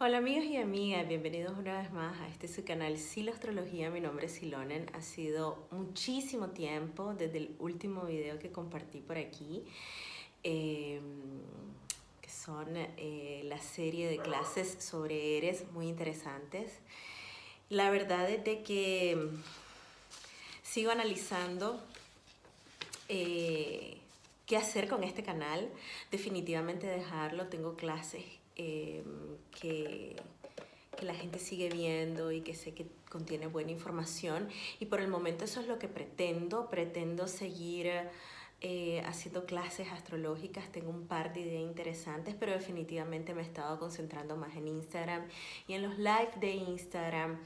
Hola amigos y amigas, bienvenidos una vez más a este su canal Siloastrología. Mi nombre es Silonen. Ha sido muchísimo tiempo desde el último video que compartí por aquí, eh, que son la serie de clases sobre Eres, muy interesantes. La verdad es de que sigo analizando qué hacer con este canal. Definitivamente dejarlo. Tengo clases que la gente sigue viendo y que sé que contiene buena información, y por el momento eso es lo que pretendo seguir haciendo clases astrológicas. Tengo un par de ideas interesantes, pero definitivamente me he estado concentrando más en Instagram y en los live de Instagram.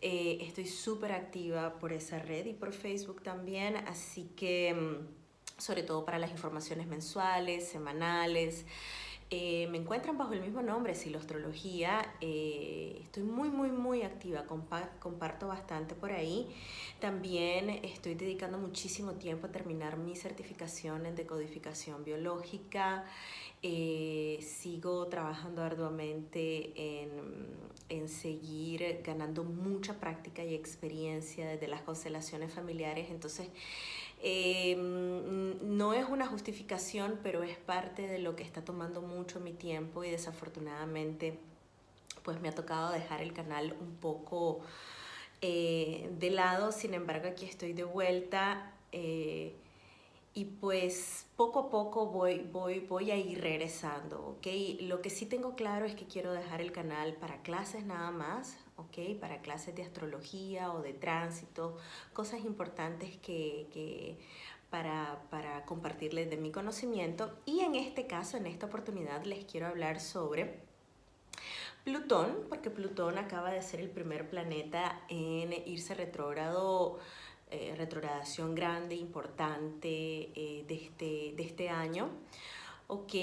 Estoy súper activa por esa red y por Facebook también, así que sobre todo para las informaciones mensuales, semanales. Me encuentran bajo el mismo nombre, Siloastrología. Estoy muy activa, comparto bastante por ahí. También estoy dedicando muchísimo tiempo a terminar mi certificación en decodificación biológica. Sigo trabajando arduamente en seguir ganando mucha práctica y experiencia desde las constelaciones familiares. Entonces, no es una justificación, pero es parte de lo que está tomando mucho mi tiempo, y desafortunadamente pues me ha tocado dejar el canal un poco de lado. Sin embargo, aquí estoy de vuelta, y pues poco a poco voy a ir regresando, ¿ok? Lo que sí tengo claro es que quiero dejar el canal para clases nada más, ¿ok? Para clases de astrología o de tránsito, cosas importantes para compartirles de mi conocimiento. Y en este caso, en esta oportunidad, les quiero hablar sobre Plutón, porque Plutón acaba de ser el primer planeta en irse retrógrado, retrogradación grande, importante, de este año. Ok,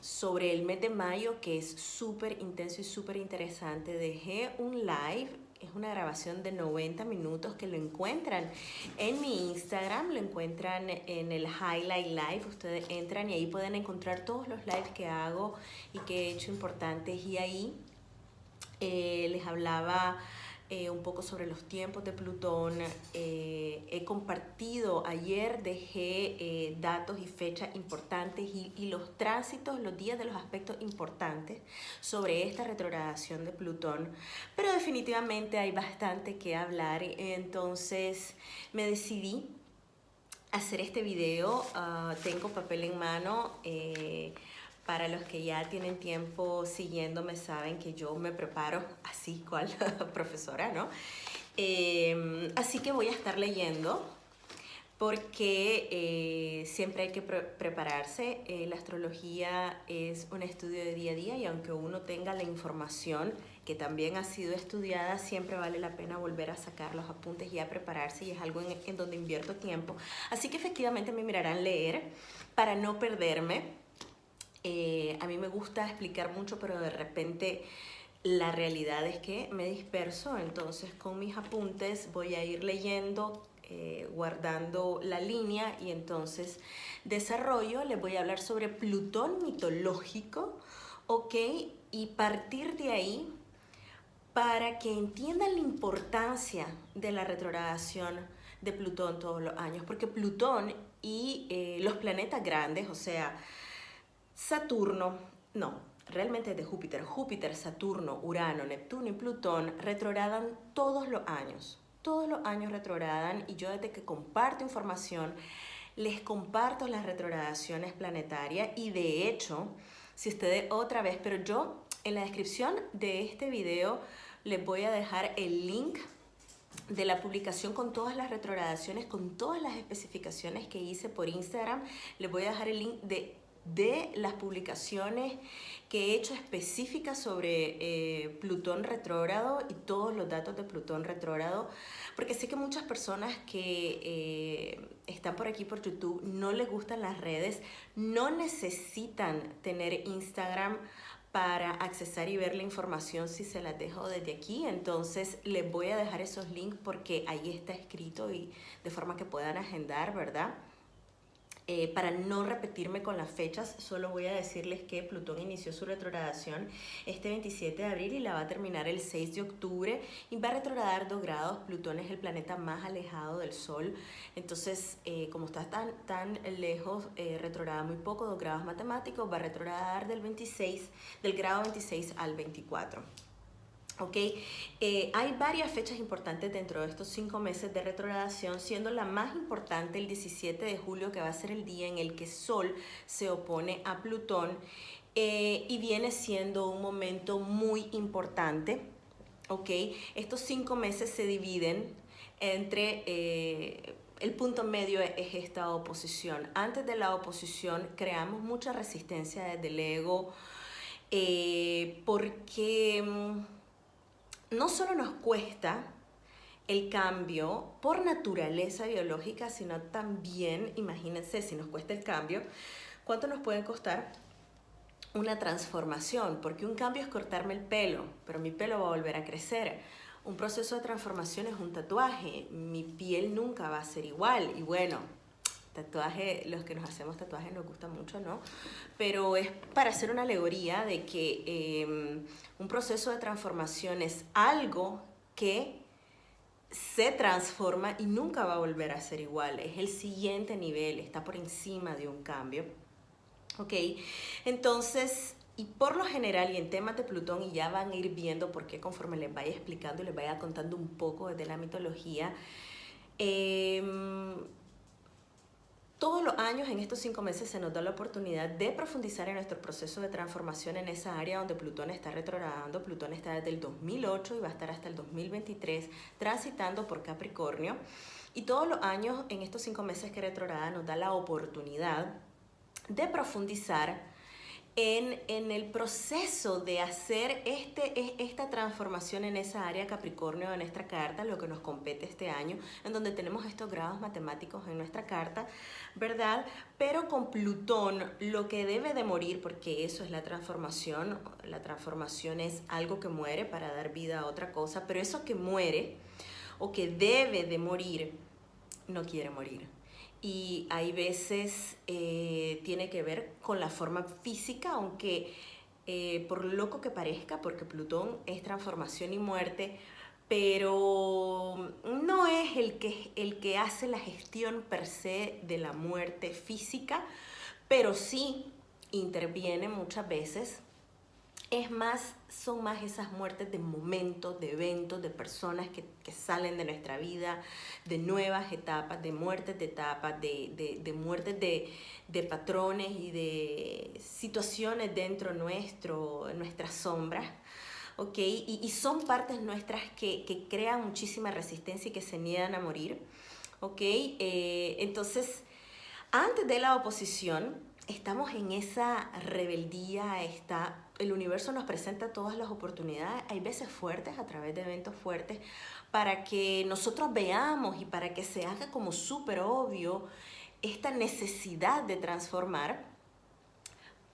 sobre el mes de mayo, que es súper intenso y súper interesante, dejé un live. Es una grabación de 90 minutos que lo encuentran en mi Instagram, lo encuentran en el Highlight Live. Ustedes entran y ahí pueden encontrar todos los lives que hago y que he hecho importantes. Y ahí les hablaba un poco sobre los tiempos de Plutón. He compartido, ayer dejé datos y fechas importantes y los tránsitos, los días de los aspectos importantes sobre esta retrogradación de Plutón, pero definitivamente hay bastante que hablar. Entonces me decidí hacer este video. Tengo papel en mano. Para los que ya tienen tiempo siguiéndome saben que yo me preparo así cual profesora, ¿no? Así que voy a estar leyendo porque siempre hay que prepararse. La astrología es un estudio de día a día, y aunque uno tenga la información que también ha sido estudiada, siempre vale la pena volver a sacar los apuntes y a prepararse, y es algo en donde invierto tiempo. Así que efectivamente me mirarán leer para no perderme. A mí me gusta explicar mucho, pero de repente la realidad es que me disperso. Entonces con mis apuntes voy a ir leyendo, guardando la línea, y entonces desarrollo. Les voy a hablar sobre Plutón mitológico, ¿ok? Y partir de ahí para que entiendan la importancia de la retrogradación de Plutón todos los años, porque Plutón y los planetas grandes, o sea, Saturno, no, realmente es de Júpiter. Júpiter, Saturno, Urano, Neptuno y Plutón retrogradan todos los años. Todos los años retrogradan, y yo desde que comparto información les comparto las retrogradaciones planetarias. Y de hecho, si ustedes otra vez, pero yo en la descripción de este video les voy a dejar el link de la publicación con todas las retrogradaciones, con todas las especificaciones que hice por Instagram. Les voy a dejar el link de las publicaciones que he hecho específicas sobre Plutón retrógrado y todos los datos de Plutón retrógrado, porque sé que muchas personas que están por aquí por YouTube no les gustan las redes, no necesitan tener Instagram para accesar y ver la información si se las dejo desde aquí. Entonces les voy a dejar esos links porque ahí está escrito, y de forma que puedan agendar, ¿verdad? Para no repetirme con las fechas, solo voy a decirles que Plutón inició su retrogradación este 27 de abril y la va a terminar el 6 de octubre y va a retrogradar 2 grados. Plutón es el planeta más alejado del Sol, entonces como está tan lejos, retrograda muy poco, 2 grados matemáticos, va a retrogradar del grado 26 al 24. Ok, hay varias fechas importantes dentro de estos 5 meses de retrogradación, siendo la más importante el 17 de julio, que va a ser el día en el que Sol se opone a Plutón, y viene siendo un momento muy importante. Ok, estos 5 meses se dividen entre... el punto medio es esta oposición. Antes de la oposición creamos mucha resistencia desde el ego, porque no solo nos cuesta el cambio por naturaleza biológica, sino también, imagínense, si nos cuesta el cambio, ¿cuánto nos puede costar una transformación? Porque un cambio es cortarme el pelo, pero mi pelo va a volver a crecer. Un proceso de transformación es un tatuaje, mi piel nunca va a ser igual. Y bueno, tatuaje, los que nos hacemos tatuajes nos gusta mucho, ¿no? Pero es para hacer una alegoría de que un proceso de transformación es algo que se transforma y nunca va a volver a ser igual. Es el siguiente nivel, está por encima de un cambio. ¿Ok? Entonces, y por lo general, y en temas de Plutón, y ya van a ir viendo por qué conforme les vaya explicando y les vaya contando un poco desde la mitología, todos los años, en estos 5 meses, se nos da la oportunidad de profundizar en nuestro proceso de transformación en esa área donde Plutón está retrogradando. Plutón está desde el 2008 y va a estar hasta el 2023 transitando por Capricornio. Y todos los años, en estos 5 meses que retrograda, nos da la oportunidad de profundizar en el proceso de hacer esta transformación en esa área Capricornio de nuestra carta, lo que nos compete este año, en donde tenemos estos grados matemáticos en nuestra carta, ¿verdad? Pero con Plutón, lo que debe de morir, porque eso es la transformación es algo que muere para dar vida a otra cosa, pero eso que muere o que debe de morir, no quiere morir. Y hay veces tiene que ver con la forma física, aunque por loco que parezca, porque Plutón es transformación y muerte, pero no es el que hace la gestión per se de la muerte física, pero sí interviene muchas veces. Es más, son más esas muertes de momentos, de eventos, de personas que salen de nuestra vida, de nuevas etapas, de muertes de etapas, de muertes de patrones y de situaciones dentro nuestras sombras, ¿ok? Y son partes nuestras que crean muchísima resistencia y que se niegan a morir, ¿ok? Entonces, antes de la oposición, estamos en esa rebeldía, el universo nos presenta todas las oportunidades, hay veces fuertes, a través de eventos fuertes, para que nosotros veamos y para que se haga como súper obvio esta necesidad de transformar,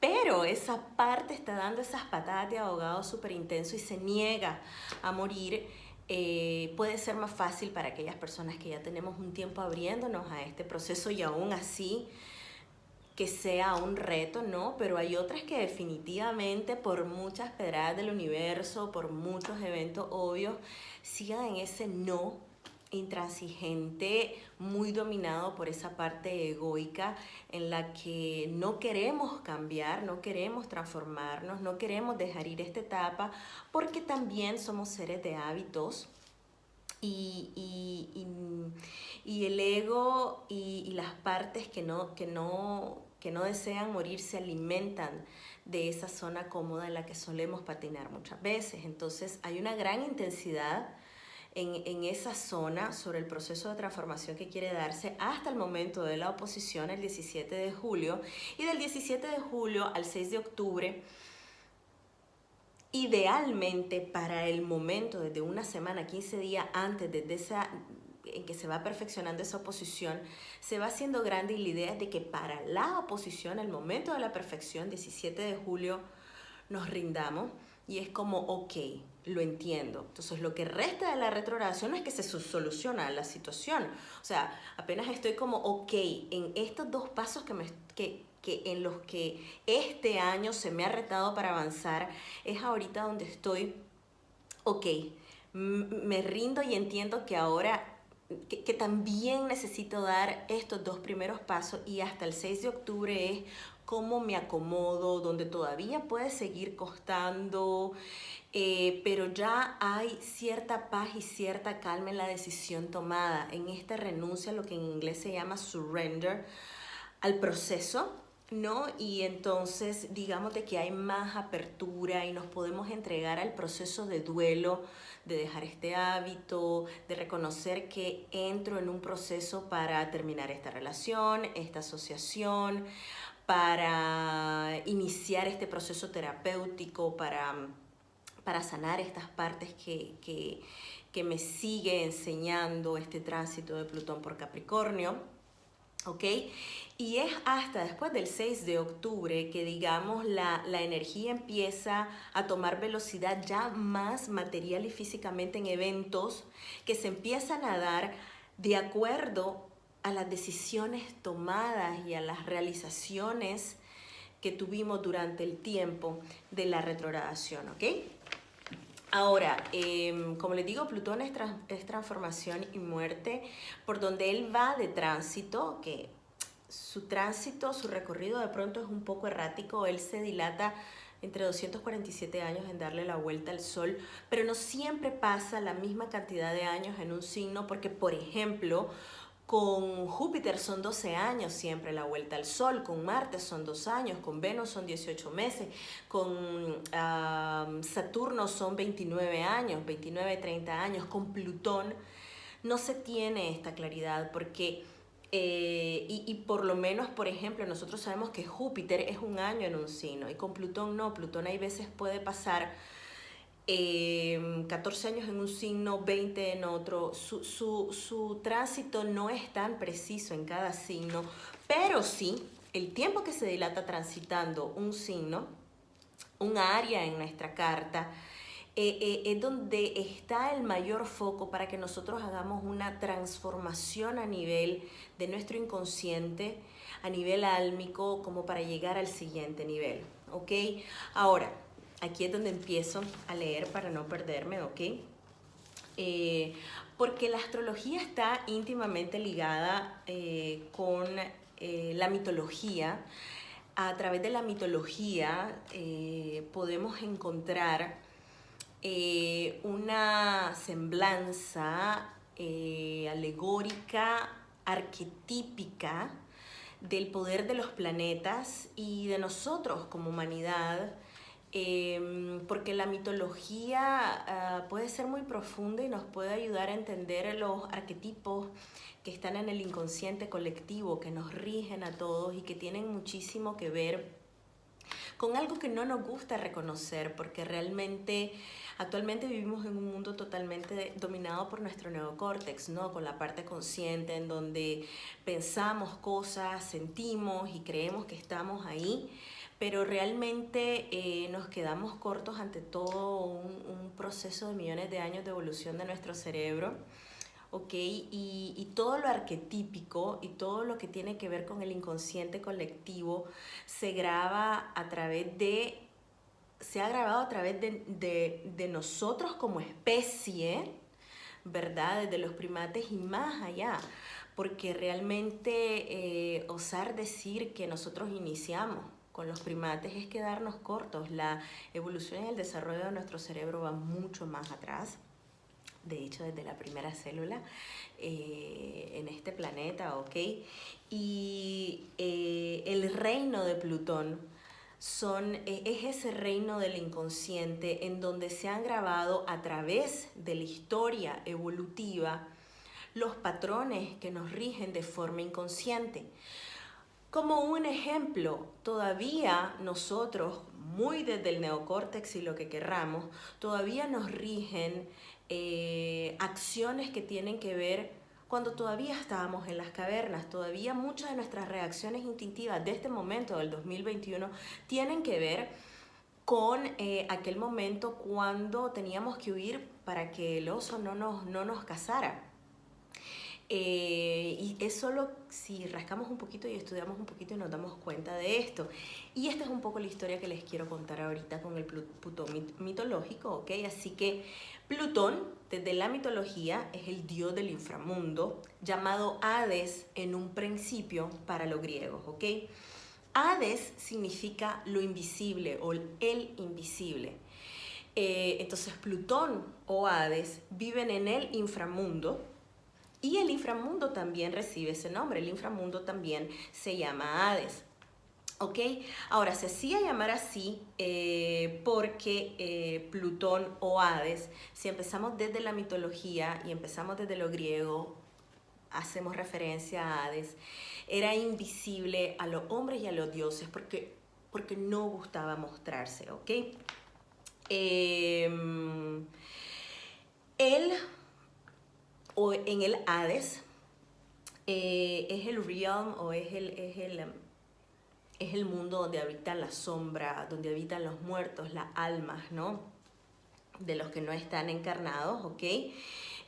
pero esa parte está dando esas patadas de ahogado súper intenso y se niega a morir. Puede ser más fácil para aquellas personas que ya tenemos un tiempo abriéndonos a este proceso y aún así que sea un reto, ¿no? Pero hay otras que definitivamente por muchas pedradas del universo, por muchos eventos obvios, sigan en ese no intransigente, muy dominado por esa parte egoica en la que no queremos cambiar, no queremos transformarnos, no queremos dejar ir esta etapa, porque también somos seres de hábitos. Y el ego y las partes que no desean morir se alimentan de esa zona cómoda en la que solemos patinar muchas veces. Entonces hay una gran intensidad en esa zona sobre el proceso de transformación que quiere darse hasta el momento de la oposición, el 17 de julio, y del 17 de julio al 6 de octubre, idealmente para el momento, desde una semana, 15 días antes, desde en que se va perfeccionando esa oposición, se va haciendo grande, y la idea es de que para la oposición, el momento de la perfección, 17 de julio, nos rindamos y es como, ok, lo entiendo. Entonces, lo que resta de la retrogradación no es que se soluciona la situación. O sea, apenas estoy como, ok, en estos dos pasos que en los que este año se me ha retado para avanzar, es ahorita donde estoy, ok, me rindo y entiendo que ahora que también necesito dar estos dos primeros pasos y hasta el 6 de octubre es cómo me acomodo, donde todavía puede seguir costando, pero ya hay cierta paz y cierta calma en la decisión tomada, en esta renuncia, lo que en inglés se llama surrender, al proceso, ¿no? Y entonces, digamos de que hay más apertura y nos podemos entregar al proceso de duelo, de dejar este hábito, de reconocer que entro en un proceso para terminar esta relación, esta asociación, para iniciar este proceso terapéutico, para sanar estas partes que me sigue enseñando este tránsito de Plutón por Capricornio. ¿Ok? Y es hasta después del 6 de octubre que, digamos, la energía empieza a tomar velocidad ya más material y físicamente en eventos que se empiezan a dar de acuerdo a las decisiones tomadas y a las realizaciones que tuvimos durante el tiempo de la retrogradación, ¿ok? Ahora, como les digo, Plutón es transformación y muerte, por donde él va de tránsito, que su tránsito, su recorrido de pronto es un poco errático, él se dilata entre 247 años en darle la vuelta al Sol, pero no siempre pasa la misma cantidad de años en un signo, porque, por ejemplo, con Júpiter son 12 años siempre la vuelta al Sol, con Marte son 2 años, con Venus son 18 meses, con Saturno son 29 años, 29, 30 años, con Plutón no se tiene esta claridad porque, y por lo menos, por ejemplo, nosotros sabemos que Júpiter es un año en un signo y con Plutón no, Plutón hay veces puede pasar 14 años en un signo, 20 en otro. Su tránsito no es tan preciso en cada signo, pero sí, el tiempo que se dilata transitando un signo, un área en nuestra carta, es donde está el mayor foco para que nosotros hagamos una transformación a nivel de nuestro inconsciente, a nivel álmico, como para llegar al siguiente nivel, ¿ok? Ahora, aquí es donde empiezo a leer para no perderme, ¿ok? Porque la astrología está íntimamente ligada con la mitología. A través de la mitología podemos encontrar una semblanza alegórica, arquetípica del poder de los planetas y de nosotros como humanidad, porque la mitología puede ser muy profunda y nos puede ayudar a entender los arquetipos que están en el inconsciente colectivo, que nos rigen a todos y que tienen muchísimo que ver con algo que no nos gusta reconocer, porque realmente actualmente vivimos en un mundo totalmente dominado por nuestro neocórtex, ¿no? Con la parte consciente en donde pensamos cosas, sentimos y creemos que estamos ahí, pero realmente nos quedamos cortos ante todo un proceso de millones de años de evolución de nuestro cerebro. ¿Ok? Y todo lo arquetípico y todo lo que tiene que ver con el inconsciente colectivo se graba a través de, se ha grabado a través de nosotros como especie, ¿verdad? Desde los primates y más allá, porque realmente osar decir que nosotros iniciamos con los primates es quedarnos cortos. La evolución y el desarrollo de nuestro cerebro va mucho más atrás. De hecho, desde la primera célula en este planeta, ¿ok? Y el reino de Plutón es ese reino del inconsciente en donde se han grabado a través de la historia evolutiva los patrones que nos rigen de forma inconsciente. Como un ejemplo, todavía nosotros, muy desde el neocórtex y lo que querramos, todavía nos rigen acciones que tienen que ver cuando todavía estábamos en las cavernas. Todavía muchas de nuestras reacciones instintivas de este momento, del 2021, tienen que ver con aquel momento cuando teníamos que huir para que el oso no nos cazara. Y es solo si rascamos un poquito y estudiamos un poquito y nos damos cuenta de esto. Y esta es un poco la historia que les quiero contar ahorita con el Plutón mitológico, ¿ok? Así que Plutón, desde la mitología, es el dios del inframundo, llamado Hades en un principio para los griegos, ¿ok? Hades significa lo invisible o el invisible. Entonces Plutón o Hades viven en el inframundo. Y el inframundo también recibe ese nombre, el inframundo también se llama Hades. ¿Ok? Ahora, se hacía llamar así porque Plutón o Hades, si empezamos desde la mitología y empezamos desde lo griego, hacemos referencia a Hades, era invisible a los hombres y a los dioses porque no gustaba mostrarse, ¿ok? Él, o en el Hades, es el realm o es el mundo donde habitan las sombras, donde habitan los muertos, las almas, ¿no? De los que no están encarnados, ¿ok?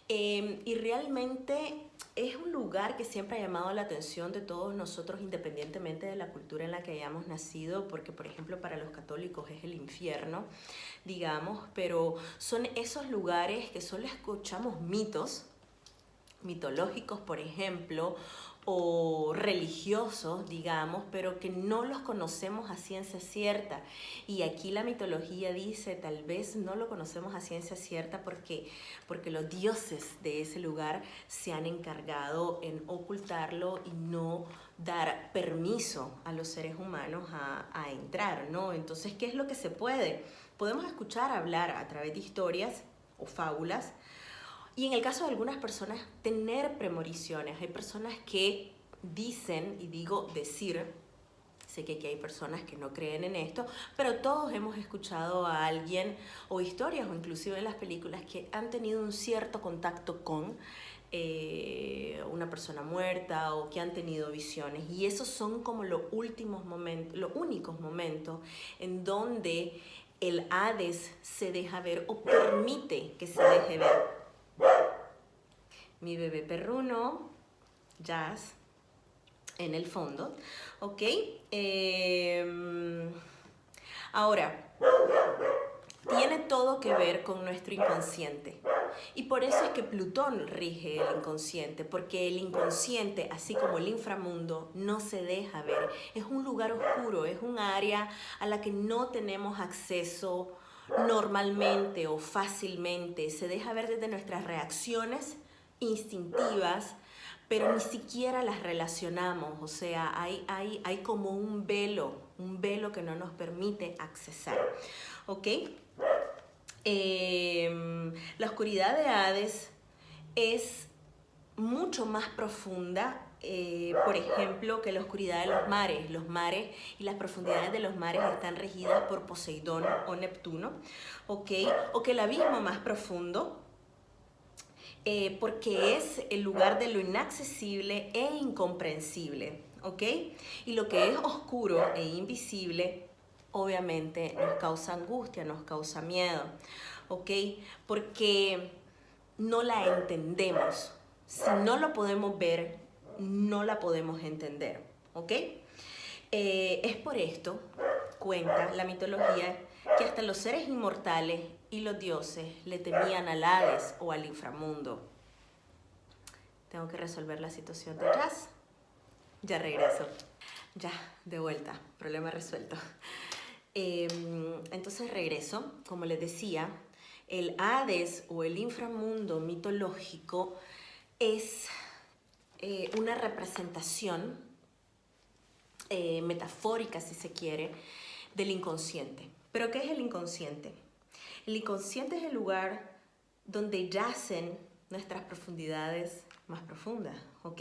Y realmente es un lugar que siempre ha llamado la atención de todos nosotros, independientemente de la cultura en la que hayamos nacido, porque, por ejemplo, para los católicos es el infierno, digamos, pero son esos lugares que solo escuchamos mitos, mitológicos, por ejemplo, o religiosos, digamos, pero que no los conocemos a ciencia cierta. Y aquí la mitología dice, tal vez no lo conocemos a ciencia cierta porque los dioses de ese lugar se han encargado en ocultarlo y no dar permiso a los seres humanos a entrar, ¿no? Entonces, ¿qué es lo que se puede? Podemos escuchar hablar a través de historias o fábulas. Y en el caso de algunas personas, tener premoniciones. Hay personas que dicen, y digo decir, sé que aquí hay personas que no creen en esto, pero todos hemos escuchado a alguien, o historias, o inclusive en las películas, que han tenido un cierto contacto con una persona muerta o que han tenido visiones. Y esos son como los últimos momentos, los únicos momentos en donde el Hades se deja ver o permite que se deje ver. Mi bebé perruno, Jazz, en el fondo, ¿ok? Ahora, tiene todo que ver con nuestro inconsciente. Y por eso es que Plutón rige el inconsciente, porque el inconsciente, así como el inframundo, no se deja ver. Es un lugar oscuro, es un área a la que no tenemos acceso normalmente o fácilmente. Se deja ver desde nuestras reacciones instintivas, pero ni siquiera las relacionamos, o sea, hay como un velo que no nos permite accesar, ¿ok? La oscuridad de Hades es mucho más profunda, por ejemplo, que la oscuridad de los mares. Los mares y las profundidades de los mares están regidas por Poseidón o Neptuno, ¿ok? O que el abismo más profundo, porque es el lugar de lo inaccesible e incomprensible, ¿ok? Y lo que es oscuro e invisible, obviamente nos causa angustia, nos causa miedo, ¿ok? Porque no la entendemos. Si no lo podemos ver, no la podemos entender, ¿ok? Es por esto, cuenta la mitología, que hasta los seres inmortales y los dioses le temían al Hades o al inframundo. Tengo que resolver la situación de Jazz. Ya regreso. Ya, de vuelta. Problema resuelto. Entonces regreso. Como les decía, el Hades o el inframundo mitológico es una representación metafórica, si se quiere, del inconsciente. ¿Pero qué es el inconsciente? El inconsciente es el lugar donde yacen nuestras profundidades más profundas, ¿ok?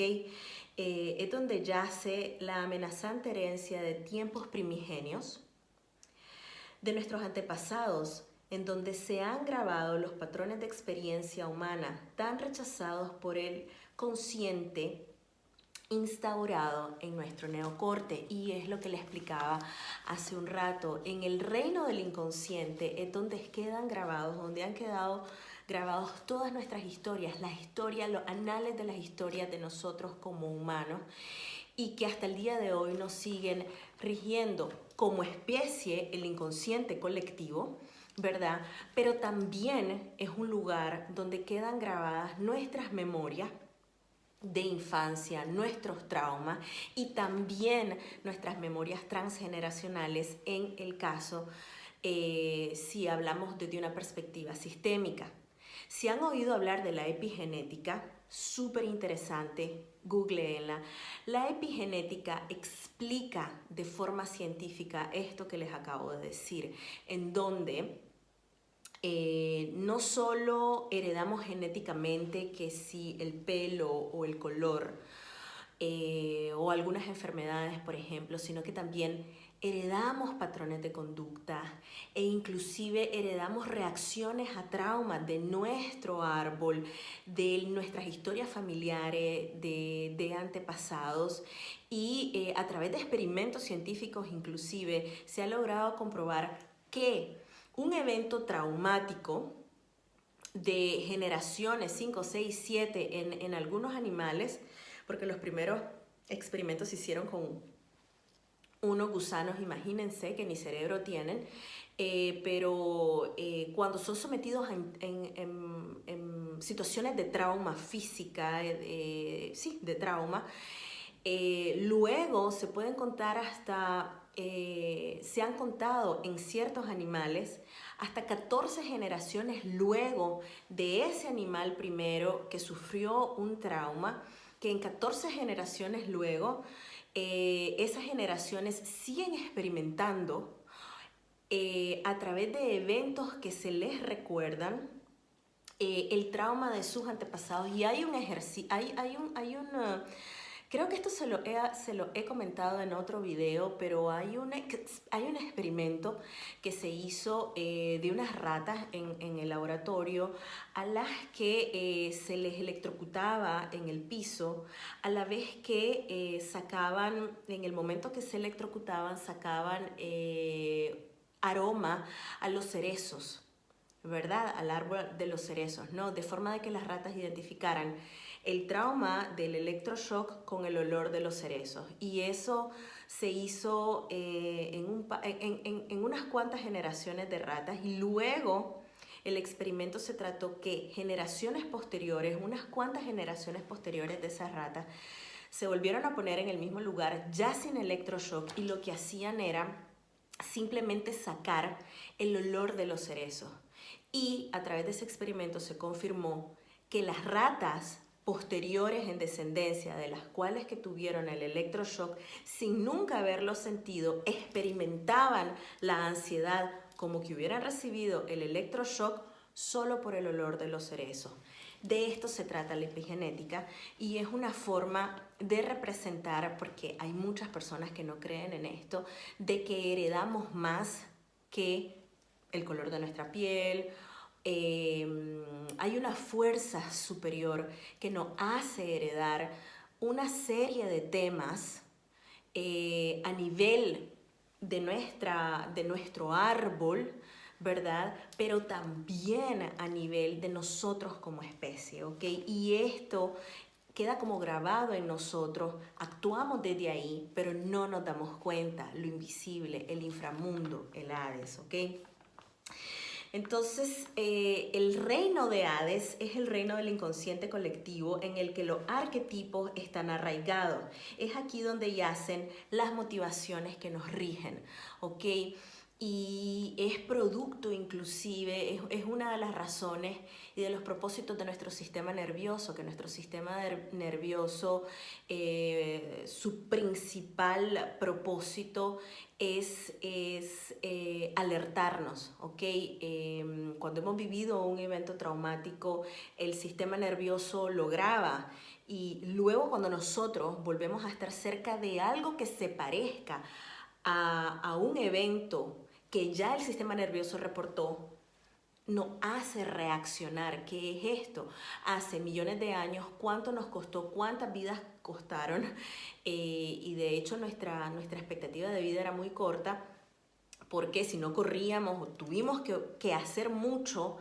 Es donde yace la amenazante herencia de tiempos primigenios, de nuestros antepasados, en donde se han grabado los patrones de experiencia humana tan rechazados por el consciente instaurado en nuestro neocorte, y es lo que le explicaba hace un rato. En el reino del inconsciente es donde quedan grabados, donde han quedado grabados todas nuestras historias, las historias, los anales de las historias de nosotros como humanos, y que hasta el día de hoy nos siguen rigiendo como especie, el inconsciente colectivo, ¿verdad? Pero también es un lugar donde quedan grabadas nuestras memorias de infancia, nuestros traumas y también nuestras memorias transgeneracionales en el caso si hablamos desde una perspectiva sistémica. Si han oído hablar de la epigenética, súper interesante, googleenla. La epigenética explica de forma científica esto que les acabo de decir, en donde no solo heredamos genéticamente que si el pelo o el color o algunas enfermedades, por ejemplo, sino que también heredamos patrones de conducta e inclusive heredamos reacciones a traumas de nuestro árbol, de nuestras historias familiares, de antepasados, y a través de experimentos científicos inclusive se ha logrado comprobar que un evento traumático de generaciones 5, 6, 7 en algunos animales, porque los primeros experimentos se hicieron con unos gusanos, imagínense, que ni cerebro tienen, pero cuando son sometidos en situaciones de trauma física, sí, de trauma, luego se pueden contar hasta, se han contado en ciertos animales, hasta 14 generaciones luego de ese animal primero que sufrió un trauma, que en 14 generaciones luego, esas generaciones siguen experimentando a través de eventos que se les recuerdan el trauma de sus antepasados. Y hay un ejercicio, creo que esto se lo he comentado en otro video, pero hay un experimento que se hizo de unas ratas en el laboratorio a las que se les electrocutaba en el piso, a la vez que sacaban, en el momento que se electrocutaban, sacaban aroma a los cerezos, ¿verdad? Al árbol de los cerezos, ¿no? De forma de que las ratas identificaran el trauma del electroshock con el olor de los cerezos. Y eso se hizo en unas cuantas generaciones de ratas, y luego el experimento se trató que generaciones posteriores, unas cuantas generaciones posteriores de esas ratas, se volvieron a poner en el mismo lugar ya sin electroshock, y lo que hacían era simplemente sacar el olor de los cerezos. Y a través de ese experimento se confirmó que las ratas posteriores en descendencia, de las cuales que tuvieron el electroshock sin nunca haberlo sentido, experimentaban la ansiedad como que hubieran recibido el electroshock solo por el olor de los cerezos. De esto se trata la epigenética, y es una forma de representar, porque hay muchas personas que no creen en esto, de que heredamos más que el color de nuestra piel. Hay una fuerza superior que nos hace heredar una serie de temas a nivel de nuestro árbol, ¿verdad? Pero también a nivel de nosotros como especie, ¿ok? Y esto queda como grabado en nosotros, actuamos desde ahí, pero no nos damos cuenta, lo invisible, el inframundo, el Hades, ¿ok? Entonces, el reino de Hades es el reino del inconsciente colectivo en el que los arquetipos están arraigados. Es aquí donde yacen las motivaciones que nos rigen, ¿ok? Y es producto inclusive, es una de las razones y de los propósitos de nuestro sistema nervioso, que nuestro sistema nervioso, su principal propósito es alertarnos, ¿ok? Cuando hemos vivido un evento traumático, el sistema nervioso lo graba, y luego cuando nosotros volvemos a estar cerca de algo que se parezca a un evento que ya el sistema nervioso reportó, nos hace reaccionar. ¿Qué es esto? Hace millones de años, ¿cuánto nos costó? ¿Cuántas vidas costaron y de hecho nuestra expectativa de vida era muy corta, porque si no corríamos o tuvimos que hacer mucho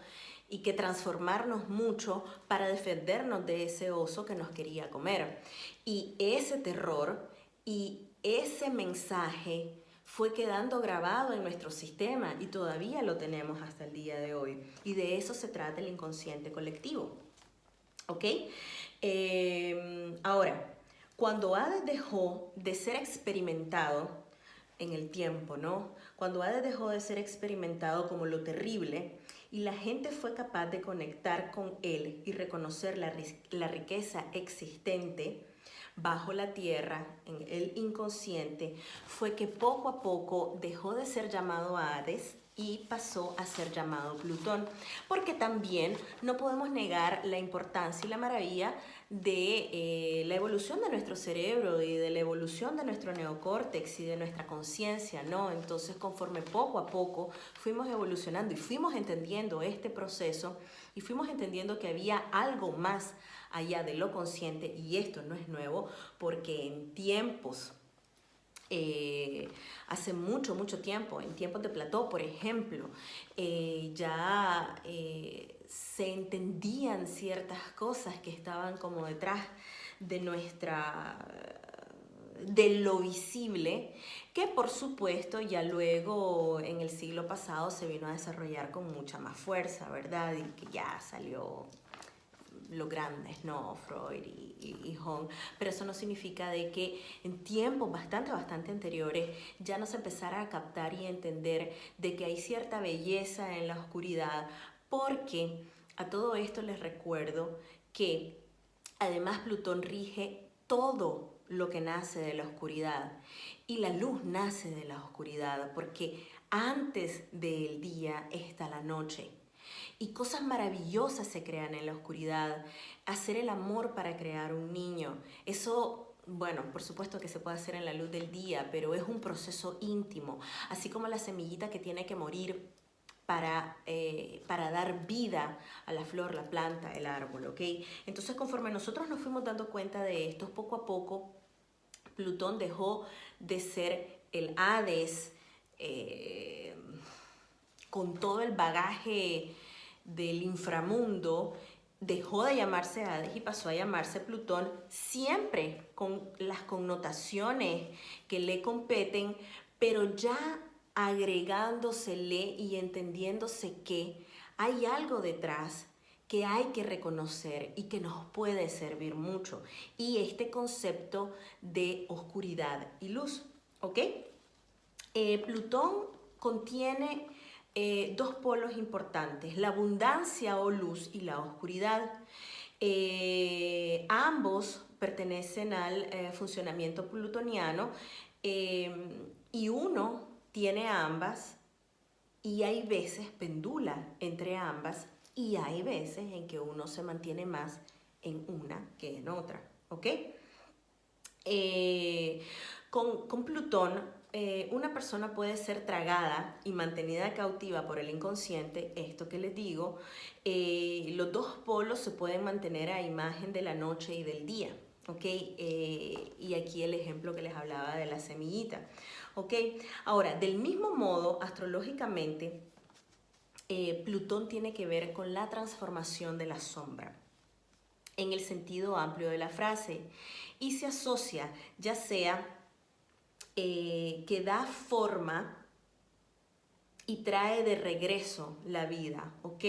y que transformarnos mucho para defendernos de ese oso que nos quería comer. Y ese terror y ese mensaje fue quedando grabado en nuestro sistema y todavía lo tenemos hasta el día de hoy. Y de eso se trata el inconsciente colectivo. ¿Ok? Ahora, cuando Hades dejó de ser experimentado en el tiempo, ¿no? Cuando Hades dejó de ser experimentado como lo terrible y la gente fue capaz de conectar con él y reconocer la riqueza existente bajo la tierra, en el inconsciente, fue que poco a poco dejó de ser llamado Hades y pasó a ser llamado Plutón, porque también no podemos negar la importancia y la maravilla de la evolución de nuestro cerebro y de la evolución de nuestro neocórtex y de nuestra conciencia, ¿no? Entonces, conforme poco a poco fuimos evolucionando y fuimos entendiendo este proceso y fuimos entendiendo que había algo más allá de lo consciente, y esto no es nuevo, porque en tiempos hace mucho tiempo, en tiempos de Platón, por ejemplo, ya se entendían ciertas cosas que estaban como detrás de de lo visible, que por supuesto ya luego en el siglo pasado se vino a desarrollar con mucha más fuerza, ¿verdad? Y que ya salió los grandes, ¿no? Freud y Jung, pero eso no significa de que en tiempos bastante anteriores ya nos empezara a captar y a entender de que hay cierta belleza en la oscuridad, porque a todo esto les recuerdo que además Plutón rige todo lo que nace de la oscuridad y la luz nace de la oscuridad, porque antes del día está la noche. Y cosas maravillosas se crean en la oscuridad. Hacer el amor para crear un niño. Eso, bueno, por supuesto que se puede hacer en la luz del día, pero es un proceso íntimo. Así como la semillita que tiene que morir para dar vida a la flor, la planta, el árbol, ¿ok? Entonces, conforme nosotros nos fuimos dando cuenta de esto, poco a poco, Plutón dejó de ser el Hades con todo el bagaje del inframundo, dejó de llamarse Hades y pasó a llamarse Plutón, siempre con las connotaciones que le competen, pero ya agregándosele y entendiéndose que hay algo detrás que hay que reconocer y que nos puede servir mucho. Y este concepto de oscuridad y luz, ¿ok? Plutón contiene dos polos importantes, la abundancia o luz y la oscuridad. Ambos pertenecen al funcionamiento plutoniano y uno tiene ambas y hay veces pendula entre ambas y hay veces en que uno se mantiene más en una que en otra, ¿ok? Con Plutón, una persona puede ser tragada y mantenida cautiva por el inconsciente, esto que les digo, los dos polos se pueden mantener a imagen de la noche y del día, ¿ok? Y aquí el ejemplo que les hablaba de la semillita, ¿ok? Ahora, del mismo modo, astrológicamente, Plutón tiene que ver con la transformación de la sombra, en el sentido amplio de la frase, y se asocia ya sea que da forma y trae de regreso la vida, ¿ok?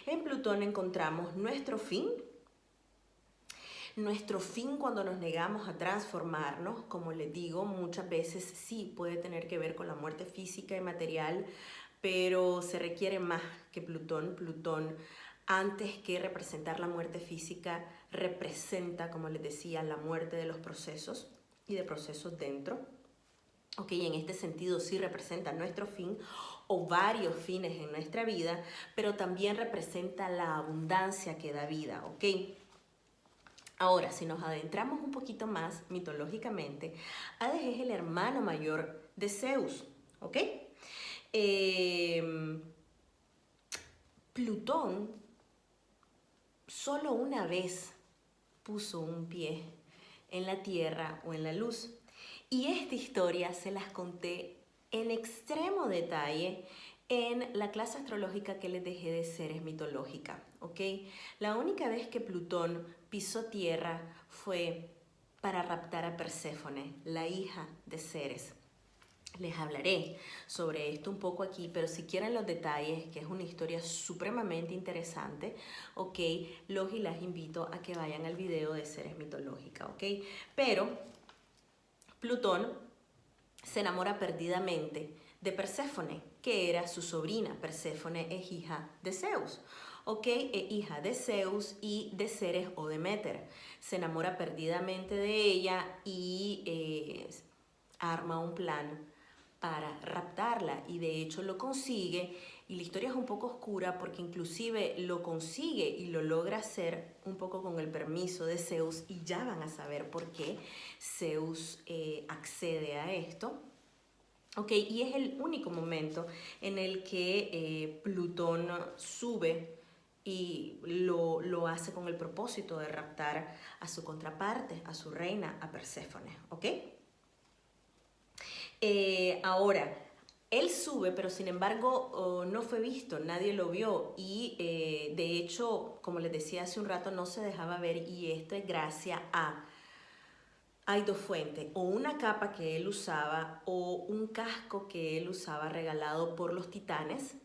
En Plutón encontramos nuestro fin cuando nos negamos a transformarnos, como les digo, muchas veces sí puede tener que ver con la muerte física y material, pero se requiere más que Plutón. Plutón, antes que representar la muerte física, representa, como les decía, la muerte de los procesos y de procesos dentro. Ok, en este sentido sí representa nuestro fin o varios fines en nuestra vida, pero también representa la abundancia que da vida, ok. Ahora, si nos adentramos un poquito más mitológicamente, Hades es el hermano mayor de Zeus, ¿ok? Plutón solo una vez puso un pie en la tierra o en la luz. Y esta historia se las conté en extremo detalle en la clase astrológica que les dejé de Ceres Mitológica, ¿ok? La única vez que Plutón pisó tierra fue para raptar a Perséfone, la hija de Ceres. Les hablaré sobre esto un poco aquí, pero si quieren los detalles, que es una historia supremamente interesante, ok, los y las invito a que vayan al video de Ceres Mitológica, ok. Pero Plutón se enamora perdidamente de Perséfone, que era su sobrina. Perséfone es hija de Zeus, ok, es hija de Zeus y de Ceres o Deméter. Se enamora perdidamente de ella y arma un plan para raptarla, y de hecho lo consigue, y la historia es un poco oscura porque inclusive lo consigue y lo logra hacer un poco con el permiso de Zeus, y ya van a saber por qué Zeus accede a esto. Ok, y es el único momento en el que Plutón sube y lo hace con el propósito de raptar a su contraparte, a su reina, a Perséfone, ¿ok? Ahora, él sube, pero sin embargo no fue visto, nadie lo vio, y de hecho, como les decía hace un rato, no se dejaba ver, y esto es gracias a... Hay dos fuentes, o una capa que él usaba o un casco que él usaba regalado por los titanes,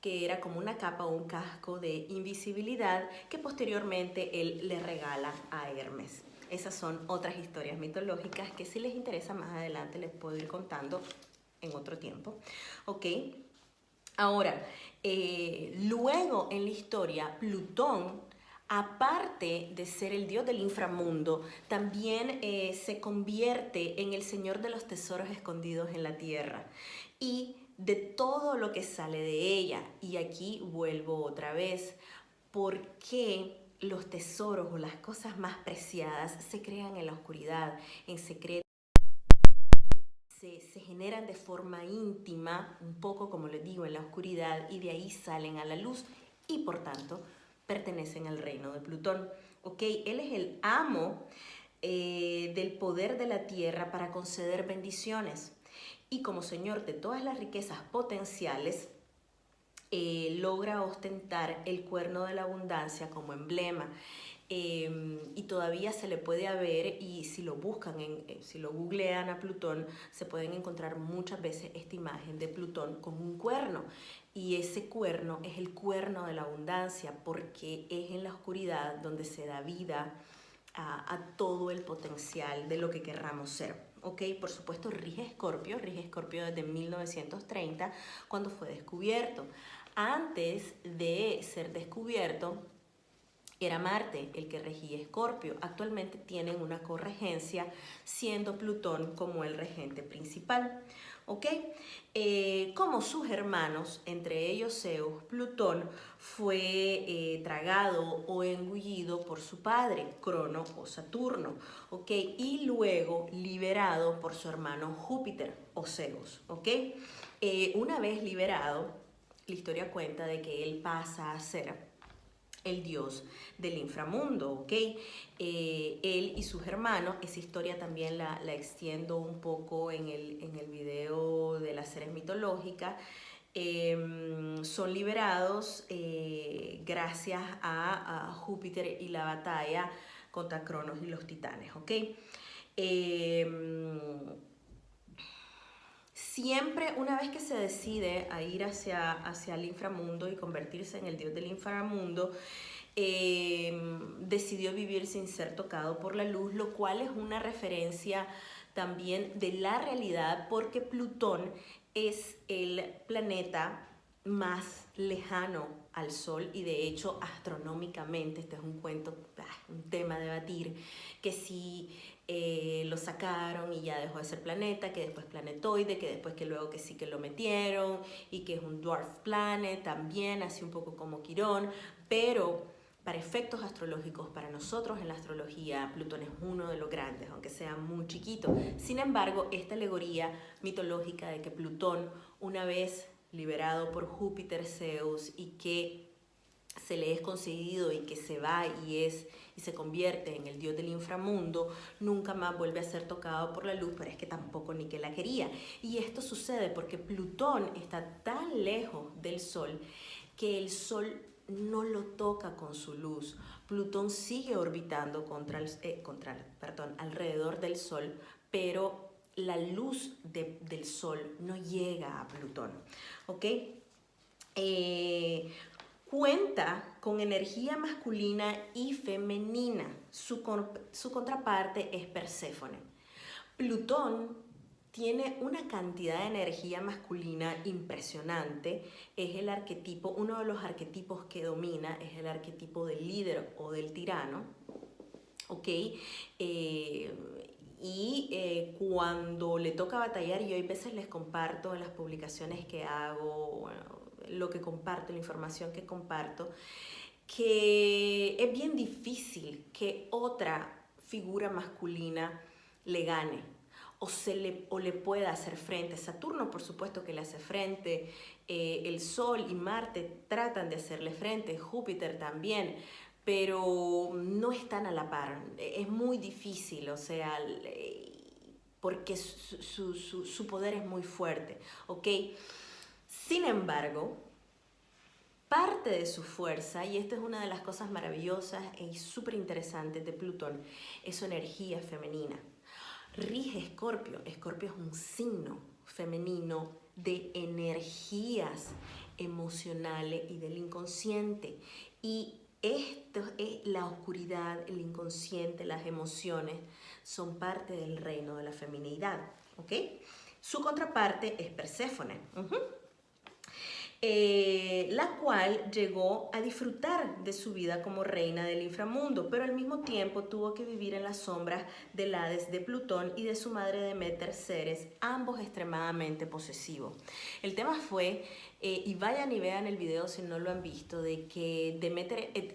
que era como una capa o un casco de invisibilidad que posteriormente él le regala a Hermes. Esas son otras historias mitológicas que si les interesa más adelante les puedo ir contando en otro tiempo. ¿Ok? Ahora, luego en la historia, Plutón, aparte de ser el dios del inframundo, también se convierte en el señor de los tesoros escondidos en la tierra y de todo lo que sale de ella. Y aquí vuelvo otra vez, ¿por qué los tesoros o las cosas más preciadas se crean en la oscuridad, en secreto? Se generan de forma íntima, un poco como les digo, en la oscuridad, y de ahí salen a la luz y por tanto pertenecen al reino de Plutón. ¿Ok? Él es el amo del poder de la tierra para conceder bendiciones, y como señor de todas las riquezas potenciales, logra ostentar el cuerno de la abundancia como emblema. Y todavía se le puede ver, y si lo buscan, si lo googlean a Plutón, se pueden encontrar muchas veces esta imagen de Plutón con un cuerno, y ese cuerno es el cuerno de la abundancia, porque es en la oscuridad donde se da vida a todo el potencial de lo que querramos ser. Ok, por supuesto rige Escorpio desde 1930, cuando fue descubierto. Antes de ser descubierto, era Marte el que regía Escorpio. Actualmente tienen una corregencia, siendo Plutón como el regente principal. ¿Ok? Como sus hermanos, entre ellos Zeus, Plutón fue tragado o engullido por su padre, Crono o Saturno. ¿Ok? Y luego liberado por su hermano Júpiter o Zeus. ¿Ok? Una vez liberado, la historia cuenta de que él pasa a ser el dios del inframundo, ¿ok? Él y sus hermanos, esa historia también la extiendo un poco en el video de las Ceres Mitológicas, son liberados gracias a Júpiter y la batalla contra Cronos y los titanes, ¿ok? Siempre, una vez que se decide a ir hacia el inframundo y convertirse en el dios del inframundo, decidió vivir sin ser tocado por la luz, lo cual es una referencia también de la realidad, porque Plutón es el planeta más lejano al Sol, y de hecho astronómicamente, este es un cuento, un tema a debatir, que si lo sacaron y ya dejó de ser planeta, que después planetoide, que después que luego que sí que lo metieron, y que es un dwarf planet también, así un poco como Quirón, pero para efectos astrológicos, para nosotros en la astrología, Plutón es uno de los grandes, aunque sea muy chiquito. Sin embargo, esta alegoría mitológica de que Plutón, una vez liberado por Júpiter, Zeus, y que se le es concedido y que se va y se convierte en el dios del inframundo, nunca más vuelve a ser tocado por la luz, pero es que tampoco ni que la quería. Y esto sucede porque Plutón está tan lejos del Sol que el Sol no lo toca con su luz. Plutón sigue orbitando alrededor del Sol, pero la luz del Sol no llega a Plutón. ¿Ok? Cuenta con energía masculina y femenina. Su contraparte es Perséfone. Plutón tiene una cantidad de energía masculina impresionante. Es el arquetipo, uno de los arquetipos que domina, es el arquetipo del líder o del tirano. ¿Ok? Cuando le toca batallar, yo a veces les comparto en las publicaciones que hago, bueno, lo que comparto, la información que comparto, que es bien difícil que otra figura masculina le gane o le pueda hacer frente. Saturno, por supuesto que le hace frente, el Sol y Marte tratan de hacerle frente, Júpiter también, pero no están a la par. Es muy difícil, o sea, porque su poder es muy fuerte, ¿ok? Sin embargo, parte de su fuerza, y esta es una de las cosas maravillosas y súper interesantes de Plutón, es su energía femenina. Rige Escorpio. Escorpio es un signo femenino de energías emocionales y del inconsciente. Y esto es la oscuridad, el inconsciente, las emociones son parte del reino de la feminidad. ¿Ok? Su contraparte es Perséfone. La cual llegó a disfrutar de su vida como reina del inframundo, pero al mismo tiempo tuvo que vivir en las sombras del Hades de Plutón y de su madre Demeter, Ceres, ambos extremadamente posesivos. El tema fue, y vayan y vean el video si no lo han visto, de que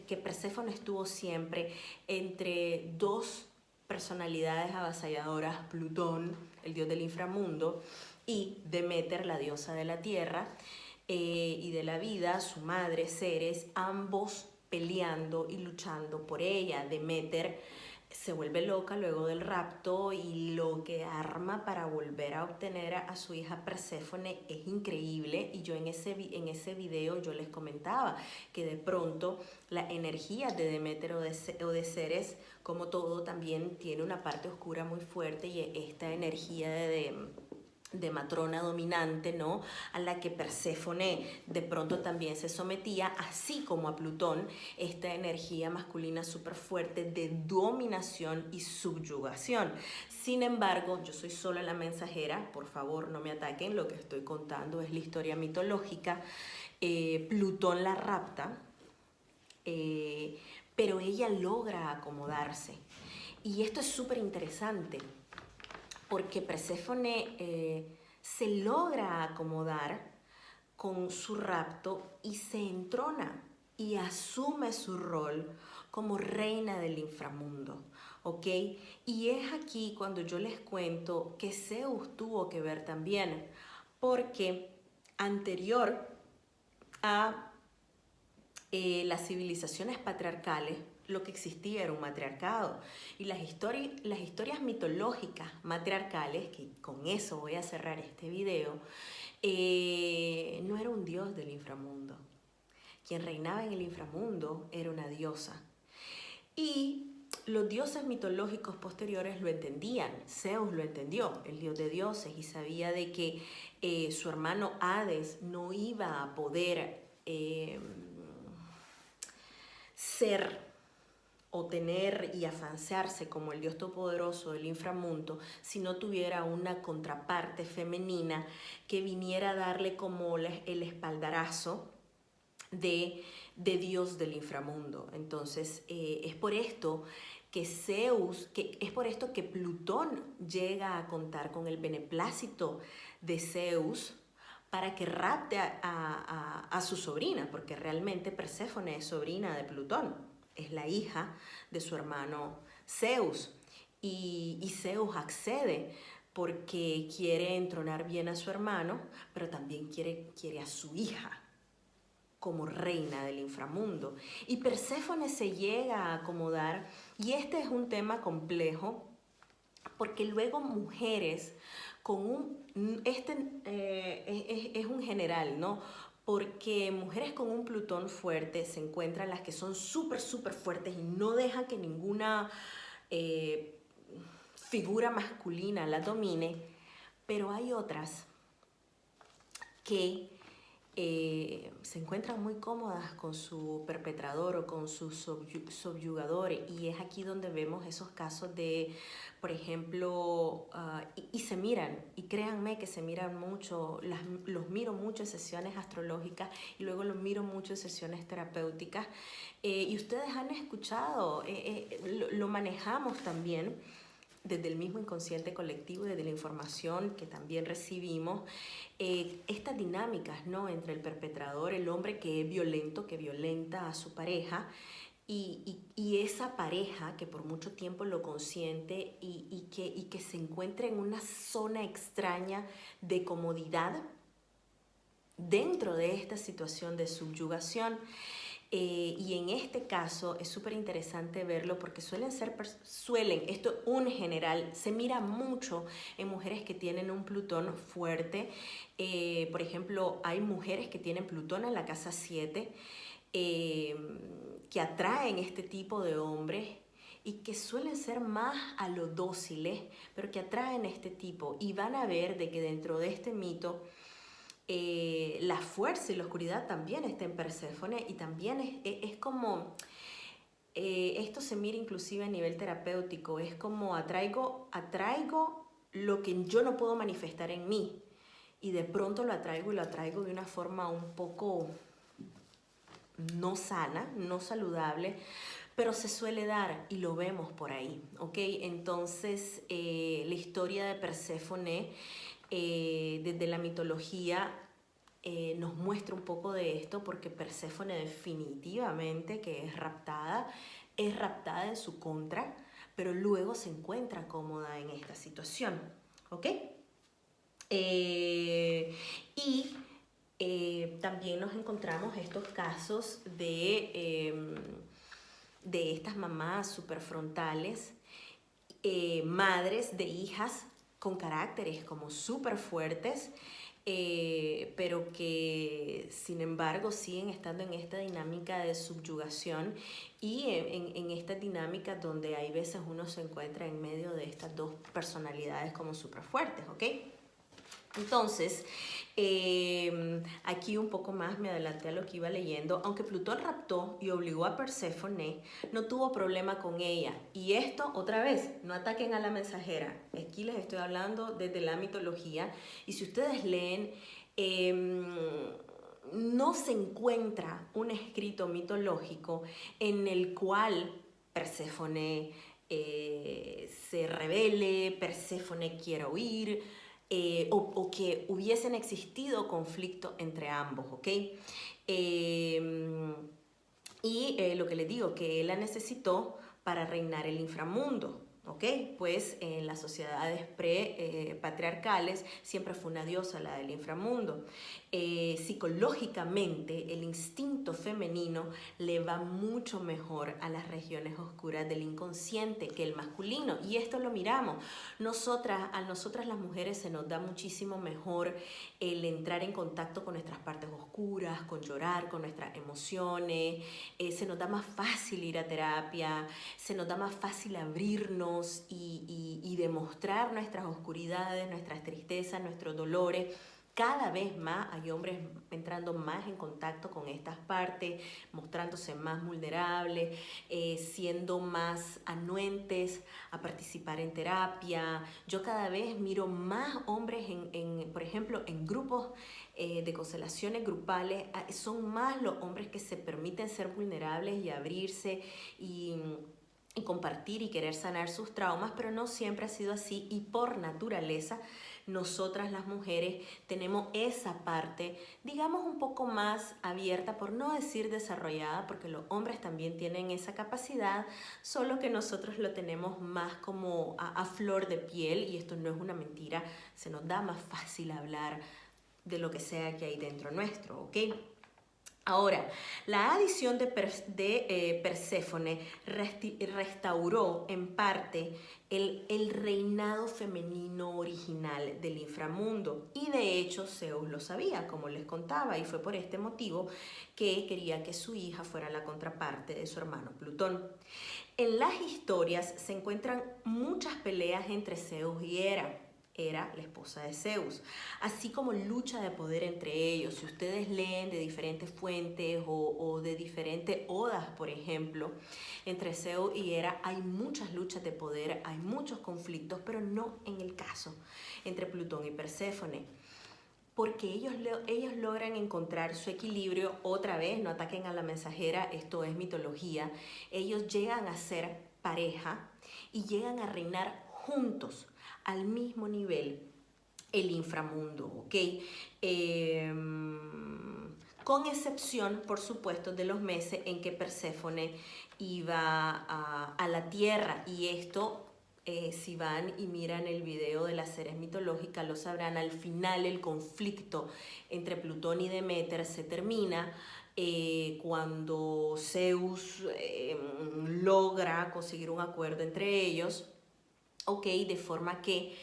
que Perséfone estuvo siempre entre dos personalidades avasalladoras, Plutón, el dios del inframundo, y Demeter, la diosa de la tierra, y de la vida, su madre, Ceres, ambos peleando y luchando por ella. Demeter se vuelve loca luego del rapto y lo que arma para volver a obtener a su hija Perséfone es increíble. Y yo en ese video yo les comentaba que de pronto la energía de Demeter o de Ceres, como todo, también tiene una parte oscura muy fuerte, y esta energía de matrona dominante, ¿no? A la que Perséfone de pronto también se sometía, así como a Plutón, esta energía masculina súper fuerte de dominación y subyugación. Sin embargo, yo soy solo la mensajera, por favor no me ataquen, lo que estoy contando es la historia mitológica. Plutón la rapta, pero ella logra acomodarse. Y esto es súper interesante, porque Perséfone se logra acomodar con su rapto y se entrona y asume su rol como reina del inframundo, ¿ok? Y es aquí cuando yo les cuento que Zeus tuvo que ver también, porque anterior a las civilizaciones patriarcales, lo que existía era un matriarcado. Y las historias mitológicas matriarcales, que con eso voy a cerrar este video, no era un dios del inframundo. Quien reinaba en el inframundo era una diosa. Y los dioses mitológicos posteriores lo entendían. Zeus lo entendió, el dios de dioses, y sabía de que su hermano Hades no iba a poder ser o tener y afianzarse como el Dios todopoderoso del inframundo si no tuviera una contraparte femenina que viniera a darle como el espaldarazo de Dios del inframundo. Entonces es por esto que que Plutón llega a contar con el beneplácito de Zeus para que rapte a su sobrina, porque realmente Perséfone es sobrina de Plutón. Es la hija de su hermano Zeus, y Zeus accede porque quiere entronar bien a su hermano, pero también quiere a su hija como reina del inframundo. Y Perséfone se llega a acomodar, y este es un tema complejo, porque luego mujeres con es un general, ¿no? Porque mujeres con un Plutón fuerte se encuentran las que son súper, súper fuertes y no dejan que ninguna figura masculina la domine, pero hay otras que se encuentran muy cómodas con su perpetrador o con su subyugador, y es aquí donde vemos esos casos de, por ejemplo, y se miran, y créanme que se miran mucho, los miro mucho en sesiones astrológicas y luego los miro mucho en sesiones terapéuticas, y ustedes han escuchado, lo manejamos también desde el mismo inconsciente colectivo, desde la información que también recibimos, estas dinámicas, ¿no? Entre el perpetrador, el hombre que es violento, que violenta a su pareja, y esa pareja que por mucho tiempo lo consiente y que se encuentra en una zona extraña de comodidad dentro de esta situación de subyugación. Y en este caso es súper interesante verlo porque esto un general, se mira mucho en mujeres que tienen un Plutón fuerte. Por ejemplo, hay mujeres que tienen Plutón en la casa 7, que atraen este tipo de hombres y que suelen ser más a lo dóciles, pero que atraen este tipo, y van a ver de que dentro de este mito la fuerza y la oscuridad también está en Perséfone, y también es como, esto se mira inclusive a nivel terapéutico, es como atraigo lo que yo no puedo manifestar en mí, y de pronto lo atraigo, y lo atraigo de una forma un poco no sana, no saludable, pero se suele dar y lo vemos por ahí, ¿ok? Entonces, la historia de Perséfone, desde la mitología, nos muestra un poco de esto, porque Perséfone definitivamente que es raptada en su contra, pero luego se encuentra cómoda en esta situación, ¿ok? Y también nos encontramos estos casos de estas mamás súper frontales, madres de hijas con caracteres como súper fuertes, pero que sin embargo siguen estando en esta dinámica de subyugación, y en esta dinámica donde hay veces uno se encuentra en medio de estas dos personalidades como súper fuertes, ¿ok? Entonces, aquí un poco más me adelanté a lo que iba leyendo. Aunque Plutón raptó y obligó a Perséfone, no tuvo problema con ella. Y esto, otra vez, no ataquen a la mensajera. Aquí les estoy hablando desde la mitología. Y si ustedes leen, no se encuentra un escrito mitológico en el cual Perséfone se rebele, Perséfone quiera huir, o que hubiesen existido conflictos entre ambos, ¿ok? Lo que les digo, que él la necesitó para reinar el inframundo, ¿ok? Pues en las sociedades patriarcales siempre fue una diosa la del inframundo. Psicológicamente, el instinto femenino le va mucho mejor a las regiones oscuras del inconsciente que el masculino, y esto lo miramos. A nosotras las mujeres se nos da muchísimo mejor el entrar en contacto con nuestras partes oscuras, con llorar, con nuestras emociones, se nos da más fácil ir a terapia, se nos da más fácil abrirnos y demostrar nuestras oscuridades, nuestras tristezas, nuestros dolores. Cada vez más hay hombres entrando más en contacto con estas partes, mostrándose más vulnerables, siendo más anuentes a participar en terapia. Yo cada vez miro más hombres, por ejemplo, en grupos de constelaciones grupales. Son más los hombres que se permiten ser vulnerables y abrirse y compartir y querer sanar sus traumas, pero no siempre ha sido así, y por naturaleza nosotras las mujeres tenemos esa parte, digamos, un poco más abierta, por no decir desarrollada, porque los hombres también tienen esa capacidad, solo que nosotros lo tenemos más como a flor de piel, y esto no es una mentira, se nos da más fácil hablar de lo que sea que hay dentro nuestro, ¿ok? Ahora, la adición de Perséfone restauró en parte el reinado femenino original del inframundo, y de hecho Zeus lo sabía, como les contaba, y fue por este motivo que quería que su hija fuera la contraparte de su hermano Plutón. En las historias se encuentran muchas peleas entre Zeus y Hera. Hera, la esposa de Zeus, así como lucha de poder entre ellos. Si ustedes leen de diferentes fuentes o de diferentes odas, por ejemplo, entre Zeus y Hera hay muchas luchas de poder, hay muchos conflictos, pero no en el caso entre Plutón y Perséfone, porque ellos logran encontrar su equilibrio. Otra vez, no ataquen a la mensajera, esto es mitología. Ellos llegan a ser pareja y llegan a reinar juntos al mismo nivel el inframundo, ¿ok? Con excepción, por supuesto, de los meses en que Perséfone iba a la Tierra, y esto, si van y miran el video de las series mitológicas, lo sabrán. Al final el conflicto entre Plutón y Deméter se termina cuando Zeus logra conseguir un acuerdo entre ellos, ok, de forma que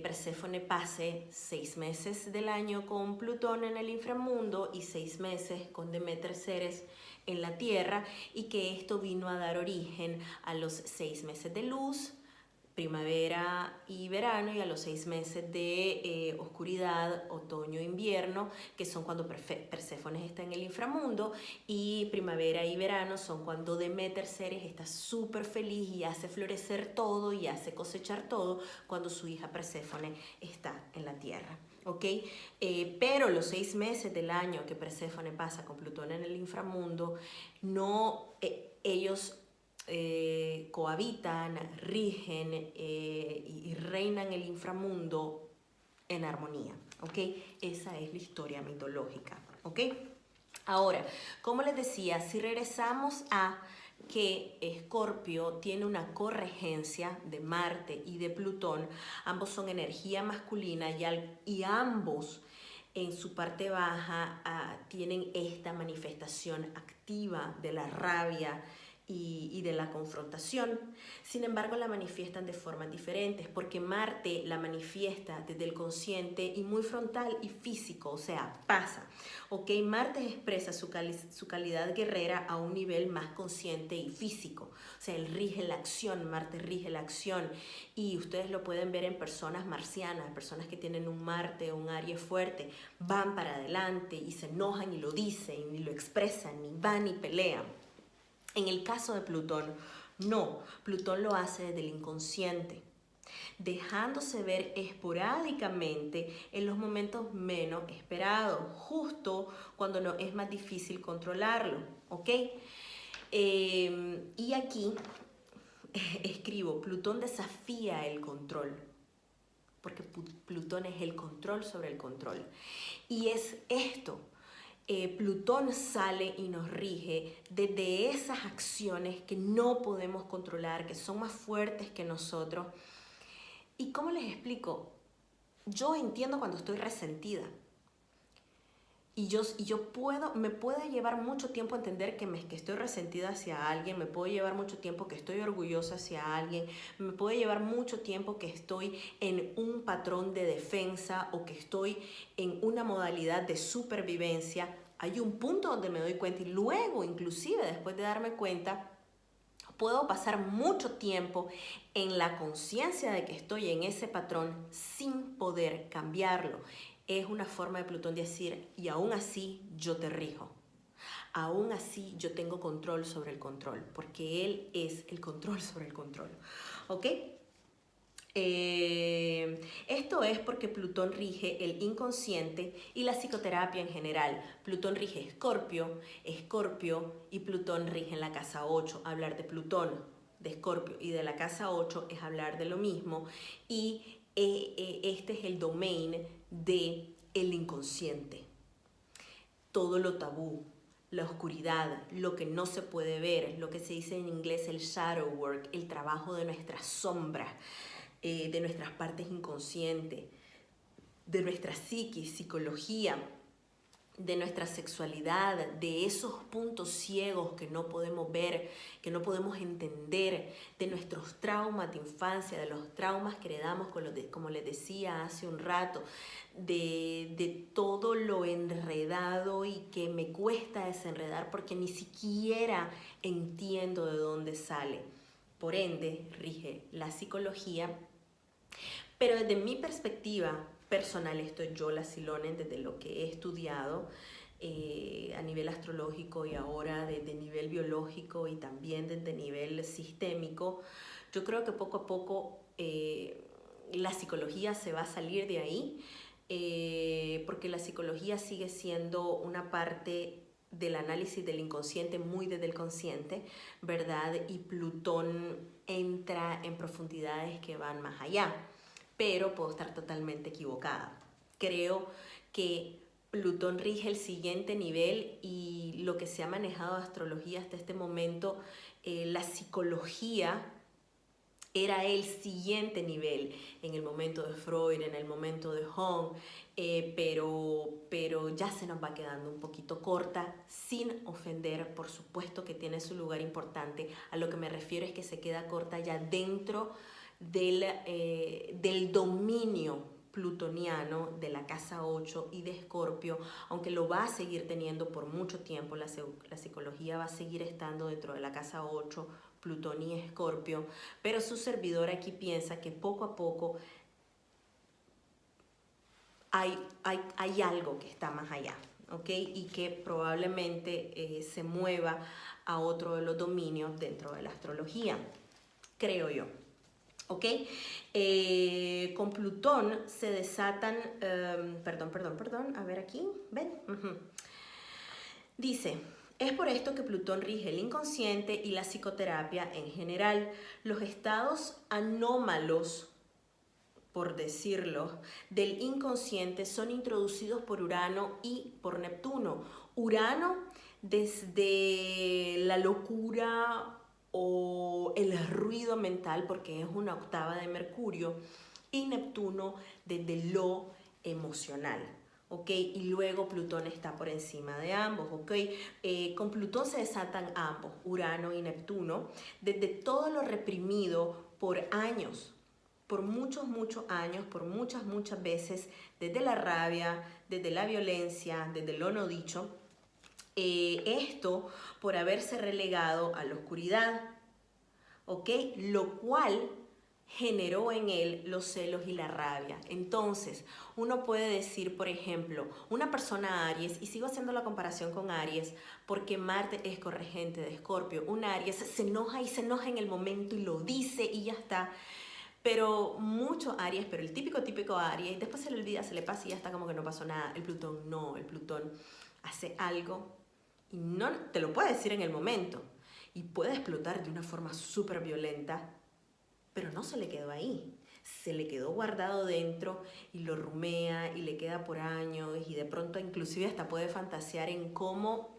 Perséfone pase 6 meses del año con Plutón en el inframundo y 6 meses con Deméter Ceres en la Tierra, y que esto vino a dar origen a los 6 meses de luz, primavera y verano, y a los 6 meses de oscuridad, otoño e invierno, que son cuando Perséfone está en el inframundo, y primavera y verano son cuando Deméter Ceres está súper feliz y hace florecer todo y hace cosechar todo, cuando su hija Perséfone está en la tierra. ¿Ok? Pero los 6 meses del año que Perséfone pasa con Plutón en el inframundo, no, ellos cohabitan, rigen y reinan el inframundo en armonía, ¿ok? Esa es la historia mitológica, ¿ok? Ahora, como les decía, si regresamos a que Escorpio tiene una corregencia de Marte y de Plutón, ambos son energía masculina, y ambos en su parte baja tienen esta manifestación activa de la rabia y de la confrontación. Sin embargo, la manifiestan de formas diferentes, porque Marte la manifiesta desde el consciente y muy frontal y físico, o sea, pasa. ¿Ok? Marte expresa su calidad guerrera a un nivel más consciente y físico. O sea, él rige la acción, Marte rige la acción, y ustedes lo pueden ver en personas marcianas, personas que tienen un Marte o un Aries fuerte, van para adelante y se enojan y lo dicen y lo expresan y van y pelean. En el caso de Plutón, no, Plutón lo hace desde el inconsciente, dejándose ver esporádicamente en los momentos menos esperados, justo cuando no es más difícil controlarlo, ¿ok? Y aquí escribo, Plutón desafía el control, porque Plutón es el control sobre el control. Y es esto. Plutón sale y nos rige desde esas acciones que no podemos controlar, que son más fuertes que nosotros. ¿Y cómo les explico? Yo entiendo cuando estoy resentida. Y me puede llevar mucho tiempo entender que estoy resentida hacia alguien, me puede llevar mucho tiempo que estoy orgullosa hacia alguien, me puede llevar mucho tiempo que estoy en un patrón de defensa o que estoy en una modalidad de supervivencia. Hay un punto donde me doy cuenta, y luego, inclusive después de darme cuenta, puedo pasar mucho tiempo en la conciencia de que estoy en ese patrón sin poder cambiarlo. Es una forma de Plutón de decir, y aún así yo te rijo. Aún así yo tengo control sobre el control, porque él es el control sobre el control. ¿Ok? Esto es porque Plutón rige el inconsciente y la psicoterapia en general. Plutón rige Escorpio y Plutón rige en la casa 8. Hablar de Plutón, de Escorpio y de la casa 8 es hablar de lo mismo, y este es el domain del inconsciente. Todo lo tabú, la oscuridad, lo que no se puede ver, lo que se dice en inglés el shadow work, el trabajo de nuestras sombras, de nuestras partes inconscientes, de nuestra psiquis, psicología, de nuestra sexualidad, de esos puntos ciegos que no podemos ver, que no podemos entender, de nuestros traumas de infancia, de los traumas que heredamos, como les decía hace un rato, de todo lo enredado y que me cuesta desenredar porque ni siquiera entiendo de dónde sale. Por ende, rige la psicología, pero desde mi perspectiva personal, esto es Yola Silonen, desde lo que he estudiado a nivel astrológico y ahora desde nivel biológico y también desde nivel sistémico, yo creo que poco a poco la psicología se va a salir de ahí, porque la psicología sigue siendo una parte del análisis del inconsciente, muy desde el consciente, ¿verdad? Y Plutón entra en profundidades que van más allá, pero puedo estar totalmente equivocada. Creo que Plutón rige el siguiente nivel y lo que se ha manejado de astrología hasta este momento, la psicología era el siguiente nivel en el momento de Freud, en el momento de Jung, pero ya se nos va quedando un poquito corta, sin ofender, por supuesto que tiene su lugar importante. A lo que me refiero es que se queda corta ya dentro del dominio plutoniano de la casa 8 y de Escorpio, aunque lo va a seguir teniendo por mucho tiempo. La psicología va a seguir estando dentro de la casa 8, Plutón y Escorpio, pero su servidor aquí piensa que poco a poco hay algo que está más allá, ¿ok? Y que probablemente se mueva a otro de los dominios dentro de la astrología, creo yo. ¿Ok? Con Plutón se desatan, a ver aquí, ven. Dice, es por esto que Plutón rige el inconsciente y la psicoterapia en general. Los estados anómalos, por decirlo, del inconsciente son introducidos por Urano y por Neptuno. Urano desde la locura o el ruido mental, porque es una octava de Mercurio, y Neptuno desde lo emocional, ¿ok? Y luego Plutón está por encima de ambos, ¿ok? Con Plutón se desatan ambos, Urano y Neptuno, desde todo lo reprimido por años, por muchos años, por muchas veces, desde la rabia, desde la violencia, desde lo no dicho, esto por haberse relegado a la oscuridad, ¿ok? Lo cual generó en él los celos y la rabia. Entonces, uno puede decir, por ejemplo, una persona Aries, y sigo haciendo la comparación con Aries, porque Marte es corregente de Escorpio. Un Aries se enoja y se enoja en el momento y lo dice y ya está. Pero mucho Aries, pero el típico Aries, después se le olvida, se le pasa y ya está como que no pasó nada. El Plutón no, el Plutón hace algo y no te lo puede decir en el momento y puede explotar de una forma súper violenta, pero no se le quedó ahí, se le quedó guardado dentro y lo rumea y le queda por años y de pronto inclusive hasta puede fantasear en cómo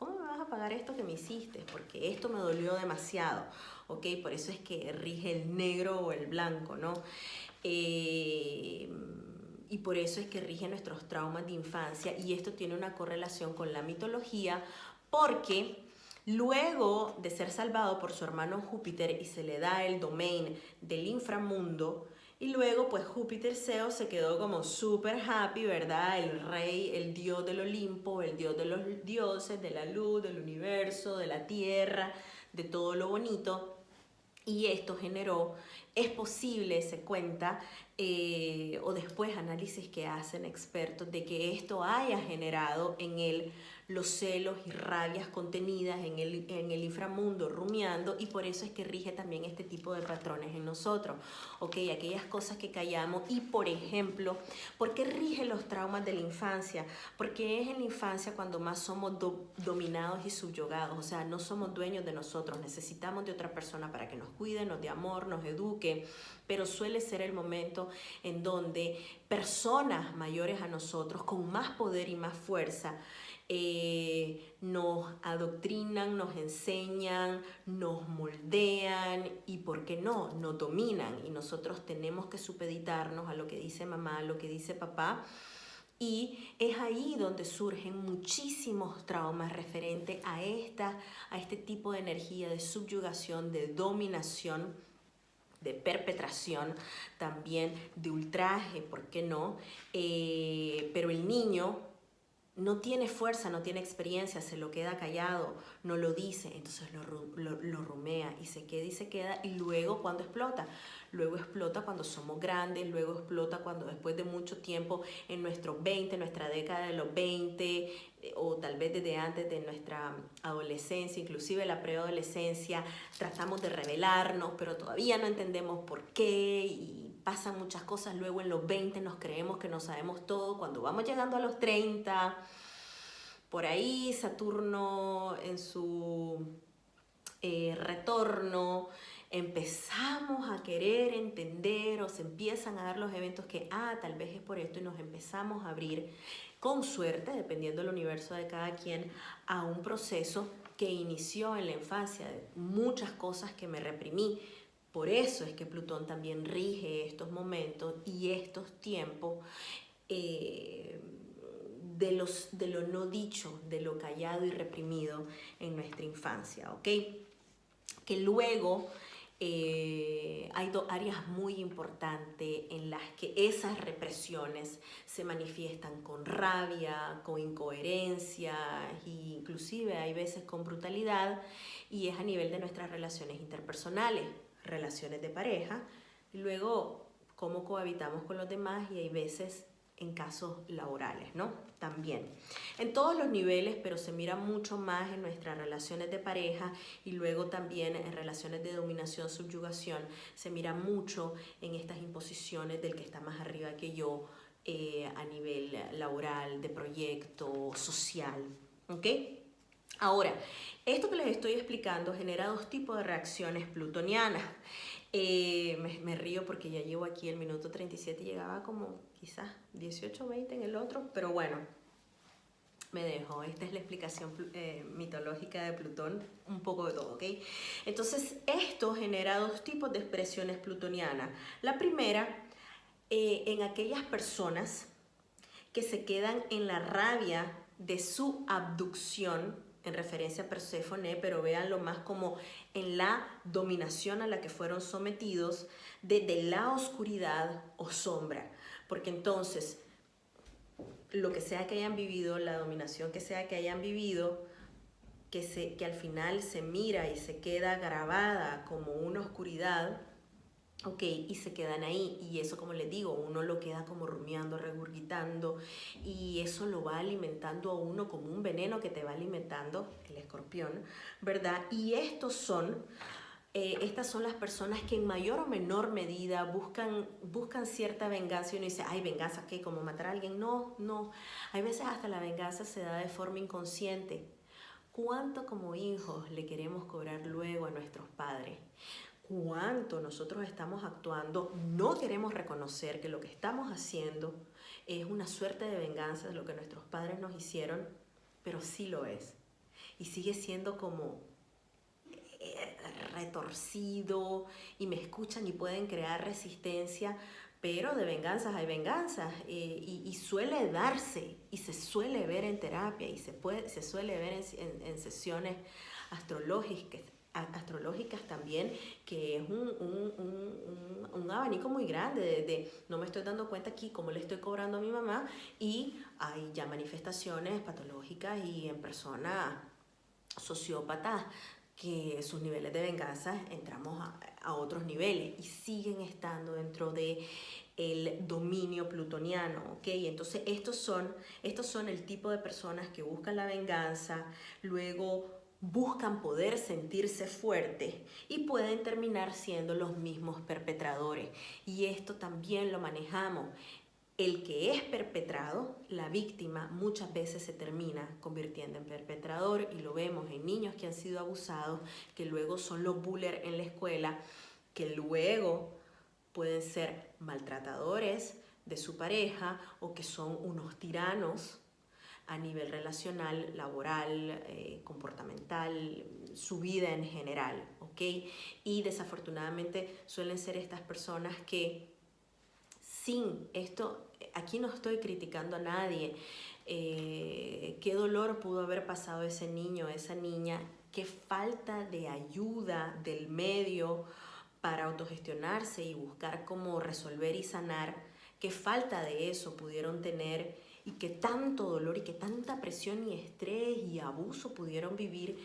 me vas a pagar esto que me hiciste, porque esto me dolió demasiado, ¿ok? Por eso es que rige el negro o el blanco, ¿no? Y por eso es que rige nuestros traumas de infancia, y esto tiene una correlación con la mitología, porque luego de ser salvado por su hermano Júpiter y se le da el domain del inframundo, y luego pues Júpiter Zeus se quedó como súper happy, ¿verdad? El rey, el dios del Olimpo, el dios de los dioses, de la luz, del universo, de la tierra, de todo lo bonito. Y esto generó, es posible, se cuenta, o después análisis que hacen expertos, de que esto haya generado en él los celos y rabias contenidas en el inframundo, rumiando, y por eso es que rige también este tipo de patrones en nosotros, ¿ok? Aquellas cosas que callamos. Y por ejemplo, ¿por qué rige los traumas de la infancia? Porque es en la infancia cuando más somos dominados y subyugados, o sea, no somos dueños de nosotros, necesitamos de otra persona para que nos cuide, nos dé amor, nos eduque, pero suele ser el momento en donde personas mayores a nosotros, con más poder y más fuerza, nos adoctrinan, nos enseñan, nos moldean y, ¿por qué no?, nos dominan, y nosotros tenemos que supeditarnos a lo que dice mamá, a lo que dice papá, Y es ahí donde surgen muchísimos traumas referentes a este tipo de energía de subyugación, de dominación, de perpetración, también de ultraje, ¿por qué no? Pero el niño no tiene fuerza, no tiene experiencia, se lo queda callado, no lo dice, entonces lo rumea y se queda y luego cuando explota. Luego explota cuando somos grandes, luego explota cuando después de mucho tiempo en nuestros 20, nuestra década de los 20, o tal vez desde antes de nuestra adolescencia, inclusive la preadolescencia, tratamos de rebelarnos, pero todavía no entendemos por qué y pasan muchas cosas. Luego en los 20 nos creemos que no sabemos todo, cuando vamos llegando a los 30, por ahí Saturno en su retorno, empezamos a querer entender o se empiezan a dar los eventos que, tal vez es por esto y nos empezamos a abrir con suerte, dependiendo del universo de cada quien, a un proceso que inició en la infancia, de muchas cosas que me reprimí. Por eso es que Plutón también rige estos momentos y estos tiempos de lo no dicho, de lo callado y reprimido en nuestra infancia, ¿ok? Que luego hay dos áreas muy importantes en las que esas represiones se manifiestan con rabia, con incoherencia e inclusive hay veces con brutalidad, y es a nivel de nuestras relaciones interpersonales, relaciones de pareja, y luego cómo cohabitamos con los demás, y hay veces en casos laborales, ¿no? También. En todos los niveles, pero se mira mucho más en nuestras relaciones de pareja y luego también en relaciones de dominación, subyugación, se mira mucho en estas imposiciones del que está más arriba que yo a nivel laboral, de proyecto, social, ¿ok? Ahora, esto que les estoy explicando genera dos tipos de reacciones plutonianas. Me río porque ya llevo aquí el minuto 37 y llegaba como quizás 18 o 20 en el otro, pero bueno, me dejo. Esta es la explicación mitológica de Plutón, un poco de todo, ¿ok? Entonces, esto genera dos tipos de expresiones plutonianas. La primera, en aquellas personas que se quedan en la rabia de su abducción, en referencia a Perséfone, pero véanlo más como en la dominación a la que fueron sometidos desde la oscuridad o sombra. Porque entonces, lo que sea que hayan vivido, la dominación que sea que hayan vivido, que al final se mira y se queda grabada como una oscuridad, ok, y se quedan ahí, y eso, como les digo, uno lo queda como rumiando, regurgitando, y eso lo va alimentando a uno como un veneno que te va alimentando el escorpión, ¿verdad? Y estas son las personas que en mayor o menor medida buscan cierta venganza, y uno dice, ay, ¿venganza qué? ¿Como matar a alguien? No, no, hay veces hasta la venganza se da de forma inconsciente. ¿Cuánto como hijos le queremos cobrar luego a nuestros padres? ¿Cuánto nosotros estamos actuando? No queremos reconocer que lo que estamos haciendo es una suerte de venganza de lo que nuestros padres nos hicieron, pero sí lo es. Y sigue siendo como retorcido, y me escuchan y pueden crear resistencia, pero de venganzas hay venganzas, y suele darse y se suele ver en terapia y se suele ver en sesiones astrológicas también, que es un abanico muy grande de no me estoy dando cuenta aquí cómo le estoy cobrando a mi mamá, y hay ya manifestaciones patológicas y en personas sociópatas que sus niveles de venganza entramos a otros niveles y siguen estando dentro de el dominio plutoniano, ¿ok? Entonces estos son el tipo de personas que buscan la venganza, luego buscan poder sentirse fuertes y pueden terminar siendo los mismos perpetradores. Y esto también lo manejamos. El que es perpetrado, la víctima, muchas veces se termina convirtiendo en perpetrador, y lo vemos en niños que han sido abusados, que luego son los bullers en la escuela, que luego pueden ser maltratadores de su pareja o que son unos tiranos a nivel relacional, laboral, comportamental, su vida en general, ¿ok? Y desafortunadamente suelen ser estas personas que sin esto, aquí no estoy criticando a nadie, qué dolor pudo haber pasado ese niño, esa niña, qué falta de ayuda del medio para autogestionarse y buscar cómo resolver y sanar, qué falta de eso pudieron tener y qué tanto dolor y qué tanta presión y estrés y abuso pudieron vivir,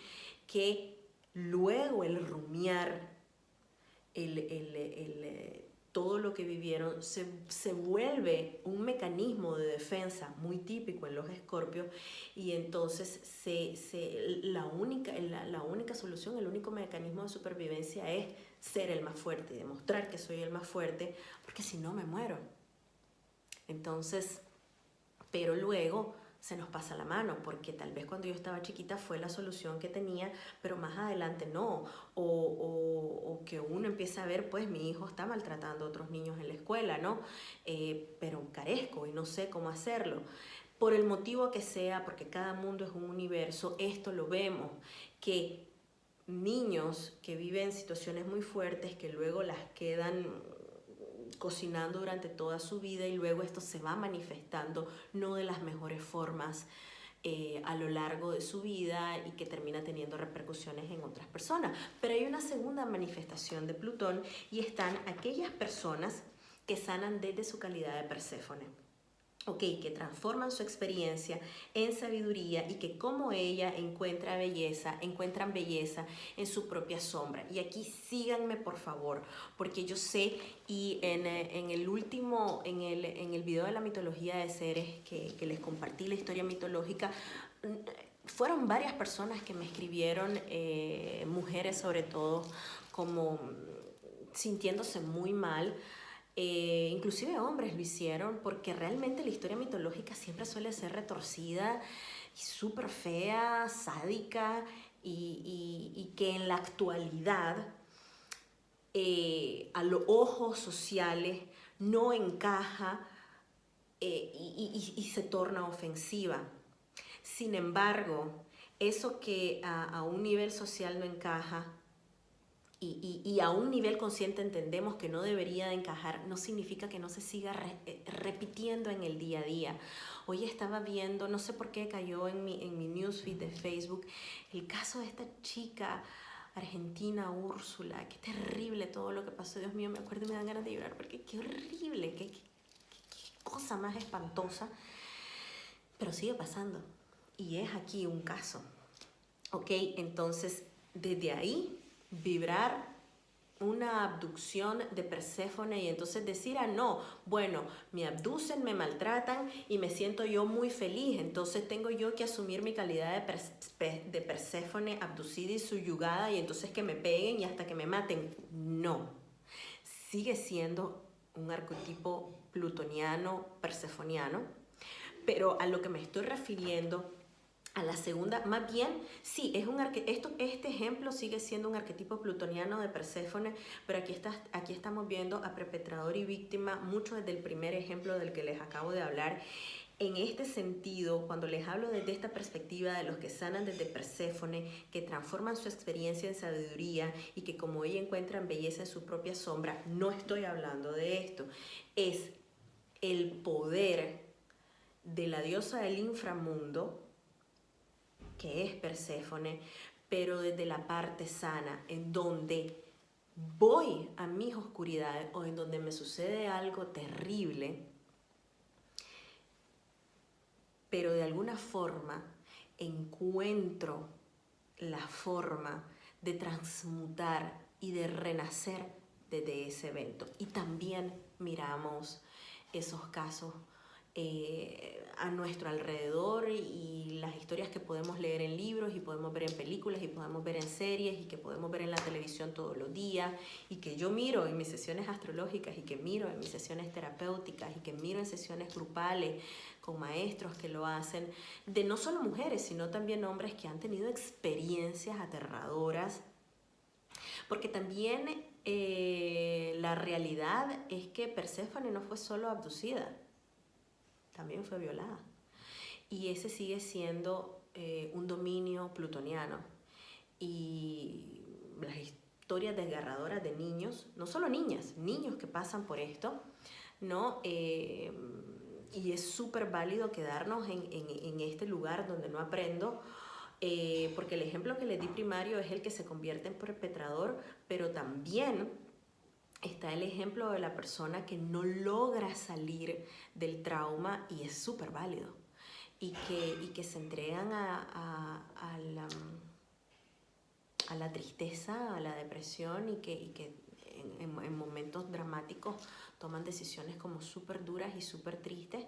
que luego el rumiar, todo lo que vivieron se vuelve un mecanismo de defensa muy típico en los escorpios, y entonces la única solución, el único mecanismo de supervivencia es ser el más fuerte y demostrar que soy el más fuerte, porque si no me muero. Entonces, pero luego se nos pasa la mano, porque tal vez cuando yo estaba chiquita fue la solución que tenía, pero más adelante no, o que uno empieza a ver, pues mi hijo está maltratando a otros niños en la escuela, ¿no? Pero carezco y no sé cómo hacerlo. Por el motivo que sea, porque cada mundo es un universo, esto lo vemos, que niños que viven situaciones muy fuertes, que luego las quedan cocinando durante toda su vida, y luego esto se va manifestando no de las mejores formas a lo largo de su vida, y que termina teniendo repercusiones en otras personas. Pero hay una segunda manifestación de Plutón, y están aquellas personas que sanan desde su calidad de Perséfone. Que transforman su experiencia en sabiduría, y que como ella encuentran belleza en su propia sombra. Y aquí síganme por favor, porque yo sé, y en el video de la mitología de seres que les compartí la historia mitológica, fueron varias personas que me escribieron, mujeres sobre todo, como sintiéndose muy mal. Inclusive hombres lo hicieron, porque realmente la historia mitológica siempre suele ser retorcida y súper fea, sádica, y que en la actualidad a los ojos sociales no encaja, y se torna ofensiva. Sin embargo, eso que a un nivel social no encaja, y a un nivel consciente entendemos que no debería de encajar, no significa que no se siga repitiendo en el día a día. Hoy estaba viendo, no sé por qué cayó en mi newsfeed de Facebook, el caso de esta chica argentina, Úrsula. Qué terrible todo lo que pasó, Dios mío, me acuerdo y me dan ganas de llorar, porque qué horrible, qué cosa más espantosa, pero sigue pasando, y es aquí un caso. Entonces desde ahí vibrar una abducción de Perséfone, y entonces decir, no, bueno, me abducen, me maltratan y me siento yo muy feliz, entonces tengo yo que asumir mi calidad de Perséfone abducida y subyugada, y entonces que me peguen y hasta que me maten. No, sigue siendo un arquetipo plutoniano, persefoniano, pero a lo que me estoy refiriendo, a la segunda, más bien, sí, este ejemplo sigue siendo un arquetipo plutoniano de Perséfone, pero aquí estamos viendo a perpetrador y víctima, mucho desde el primer ejemplo del que les acabo de hablar. En este sentido, cuando les hablo desde esta perspectiva de los que sanan desde Perséfone, que transforman su experiencia en sabiduría, y que como ella encuentran belleza en su propia sombra, no estoy hablando de esto. Es el poder de la diosa del inframundo, que es Perséfone, pero desde la parte sana, en donde voy a mis oscuridades, o en donde me sucede algo terrible, pero de alguna forma encuentro la forma de transmutar y de renacer desde ese evento. Y también miramos esos casos a nuestro alrededor, y las historias que podemos leer en libros, y podemos ver en películas, y podemos ver en series, y que podemos ver en la televisión todos los días, y que yo miro en mis sesiones astrológicas, y que miro en mis sesiones terapéuticas, y que miro en sesiones grupales con maestros que lo hacen, de no solo mujeres, sino también hombres que han tenido experiencias aterradoras, porque también la realidad es que Perséfone no fue solo abducida, también fue violada. Y ese sigue siendo un dominio plutoniano. Y las historias desgarradoras de niños, no solo niñas, niños que pasan por esto, ¿no? Y es súper válido quedarnos en este lugar donde no aprendo, porque el ejemplo que le di primario es el que se convierte en perpetrador, pero también está el ejemplo de la persona que no logra salir del trauma y es súper válido. Y que se entregan a la tristeza, a la depresión y que en momentos dramáticos toman decisiones como súper duras y súper tristes.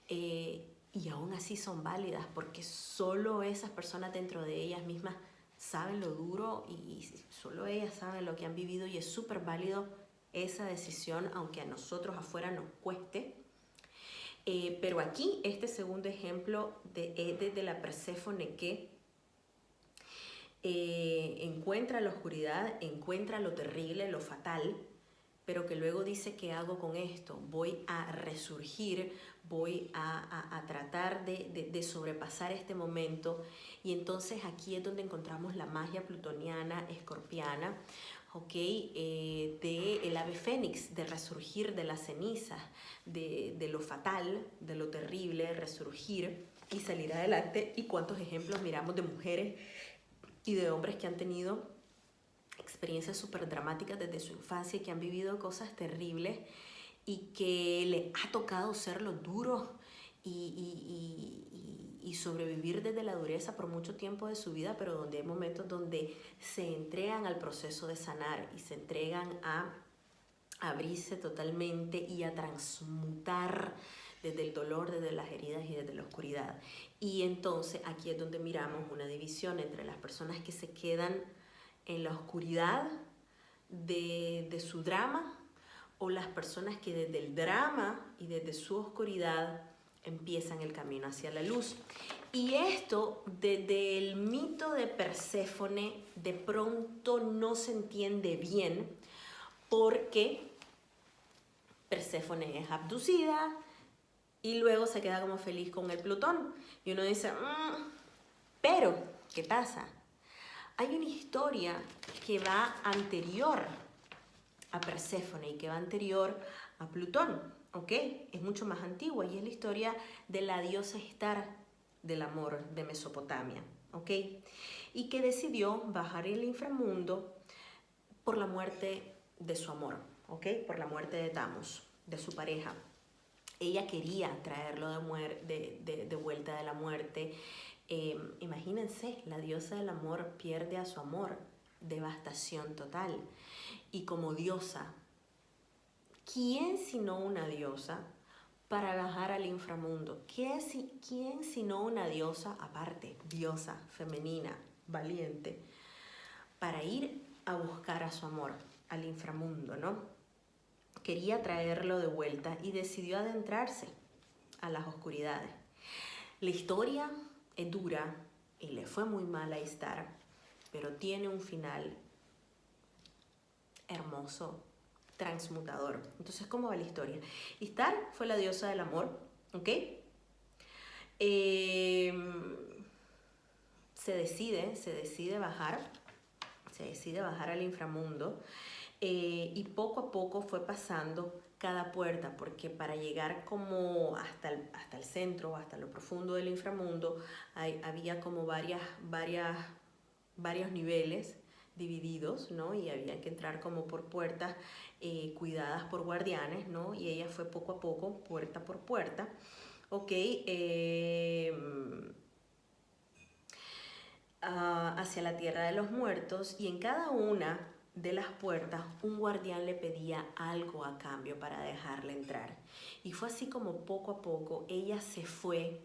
Y aún así son válidas porque solo esas personas dentro de ellas mismas saben lo duro y solo ellas saben lo que han vivido y es súper válido esa decisión, aunque a nosotros afuera nos cueste. Pero aquí este segundo ejemplo es desde la Perséfone que encuentra la oscuridad, encuentra lo terrible, lo fatal, pero que luego dice, ¿qué hago con esto? Voy a resurgir, voy a tratar de sobrepasar este momento. Y entonces aquí es donde encontramos la magia plutoniana, escorpiana, de el ave fénix, de resurgir de las cenizas, de lo fatal, de lo terrible, resurgir y salir adelante. ¿Y cuántos ejemplos miramos de mujeres y de hombres que han tenido experiencias súper dramáticas desde su infancia y que han vivido cosas terribles y que le ha tocado ser los duros y sobrevivir desde la dureza por mucho tiempo de su vida, pero donde hay momentos donde se entregan al proceso de sanar y se entregan a abrirse totalmente y a transmutar desde el dolor, desde las heridas y desde la oscuridad. Y entonces aquí es donde miramos una división entre las personas que se quedan en la oscuridad de su drama o las personas que desde el drama y desde su oscuridad empiezan el camino hacia la luz. Y esto desde el mito de Perséfone de pronto no se entiende bien porque Perséfone es abducida y luego se queda como feliz con el Plutón. Y uno dice, pero, ¿qué pasa? Hay una historia que va anterior a Perséfone y que va anterior a Plutón, ¿ok? Es mucho más antigua y es la historia de la diosa Estar del amor de Mesopotamia, ¿ok? Y que decidió bajar el inframundo por la muerte de su amor, ¿ok? Por la muerte de Tamos, de su pareja. Ella quería traerlo de vuelta de la muerte. Imagínense, la diosa del amor pierde a su amor, devastación total. Y como diosa, ¿quién sino una diosa para bajar al inframundo? ¿Quién sino una diosa, aparte, diosa, femenina, valiente, para ir a buscar a su amor al inframundo, ¿no? Quería traerlo de vuelta y decidió adentrarse a las oscuridades. La historia es dura y le fue muy mal a Istar, pero tiene un final hermoso, transmutador. Entonces, ¿cómo va la historia? Istar fue la diosa del amor, ¿ok? Se decide bajar al inframundo. Y poco a poco fue pasando cada puerta, porque para llegar como hasta el centro, hasta lo profundo del inframundo, había como varios niveles divididos, ¿no? Y había que entrar como por puertas cuidadas por guardianes, ¿no? Y ella fue poco a poco, puerta por puerta, ¿ok? Hacia la tierra de los muertos, y en cada una de las puertas un guardián le pedía algo a cambio para dejarla entrar. Y fue así como poco a poco ella se fue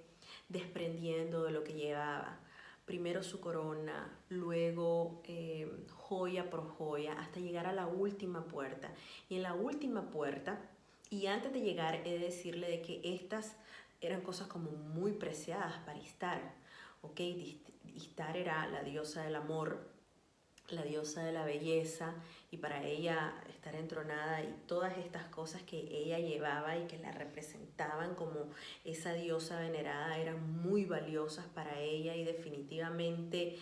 desprendiendo de lo que llevaba. Primero su corona, luego joya por joya, hasta llegar a la última puerta. Y en la última puerta, y antes de llegar he de decirle de que estas eran cosas como muy preciadas para Istar, ¿ok? Istar era la diosa del amor, la diosa de la belleza, y para ella estar entronada y todas estas cosas que ella llevaba y que la representaban como esa diosa venerada eran muy valiosas para ella, y definitivamente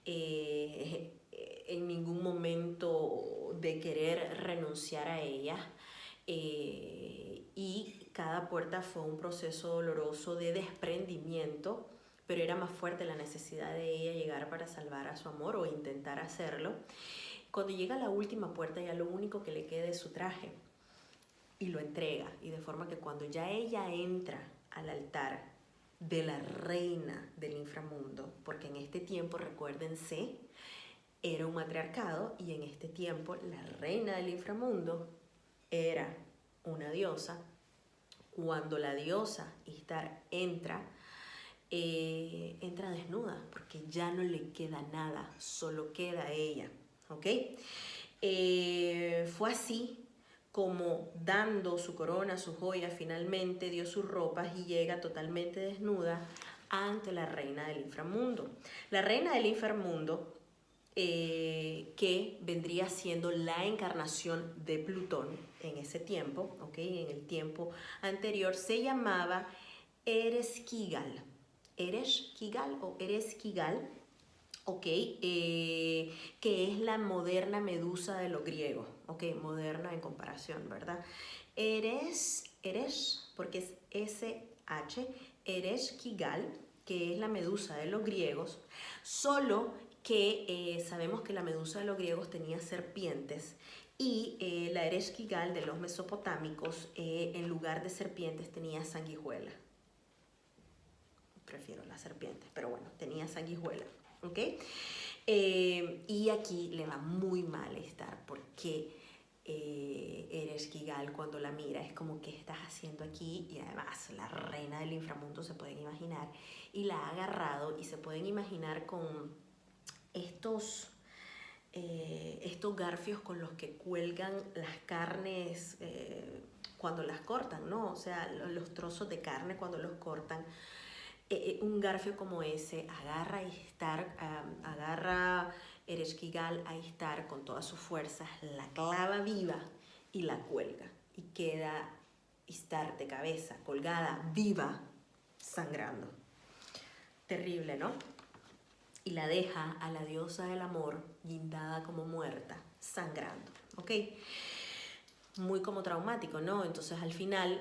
en ningún momento de querer renunciar a ellas. Y cada puerta fue un proceso doloroso de desprendimiento, pero era más fuerte la necesidad de ella llegar para salvar a su amor o intentar hacerlo. Cuando llega a la última puerta, ya lo único que le queda es su traje y lo entrega, y de forma que cuando ya ella entra al altar de la reina del inframundo, porque en este tiempo, recuérdense, era un matriarcado, y en este tiempo la reina del inframundo era una diosa. Cuando la diosa Ishtar entra desnuda, porque ya no le queda nada, solo queda ella, ¿ok? Fue así como, dando su corona, su joya, finalmente dio sus ropas y llega totalmente desnuda ante la reina del inframundo. La reina del inframundo, que vendría siendo la encarnación de Plutón en ese tiempo, ¿okay? En el tiempo anterior, se llamaba Ereshkigal. Ereshkigal o Ereshkigal, que es la moderna Medusa de los griegos, moderna en comparación, ¿verdad? Eresh, porque es SH, Ereshkigal, que es la Medusa de los griegos, solo que sabemos que la Medusa de los griegos tenía serpientes, y la Ereshkigal de los mesopotámicos, en lugar de serpientes, tenía sanguijuela. Prefiero las serpientes, pero bueno, tenía sanguijuela. ¿Ok? Y aquí le va muy mal estar, porque Ereshkigal, cuando la mira, es como, ¿qué estás haciendo aquí? Y además la reina del inframundo, se pueden imaginar, y la ha agarrado, y se pueden imaginar con estos garfios con los que cuelgan las carnes cuando las cortan, ¿no? O sea, los trozos de carne cuando los cortan. Un garfio como ese agarra Ereshkigal a Ishtar con todas sus fuerzas, la clava viva y la cuelga, y queda Ishtar de cabeza, colgada, viva, sangrando. Terrible, ¿no? Y la deja a la diosa del amor guindada como muerta, sangrando, ¿ok? Muy como traumático, ¿no? Entonces al final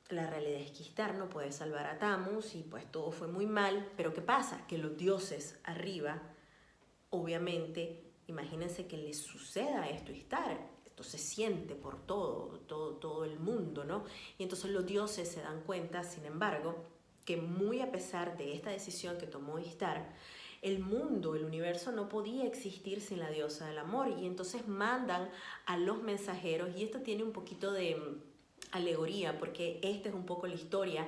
la realidad es que Ishtar no puede salvar a Tammuz, y pues todo fue muy mal. Pero ¿qué pasa? Que los dioses arriba, obviamente, imagínense que le suceda esto a Ishtar. Esto se siente por todo el mundo, ¿no? Y entonces los dioses se dan cuenta, sin embargo, que muy a pesar de esta decisión que tomó Ishtar, el mundo, el universo no podía existir sin la diosa del amor. Y entonces mandan a los mensajeros, y esto tiene un poquito de alegoría, porque esta es un poco la historia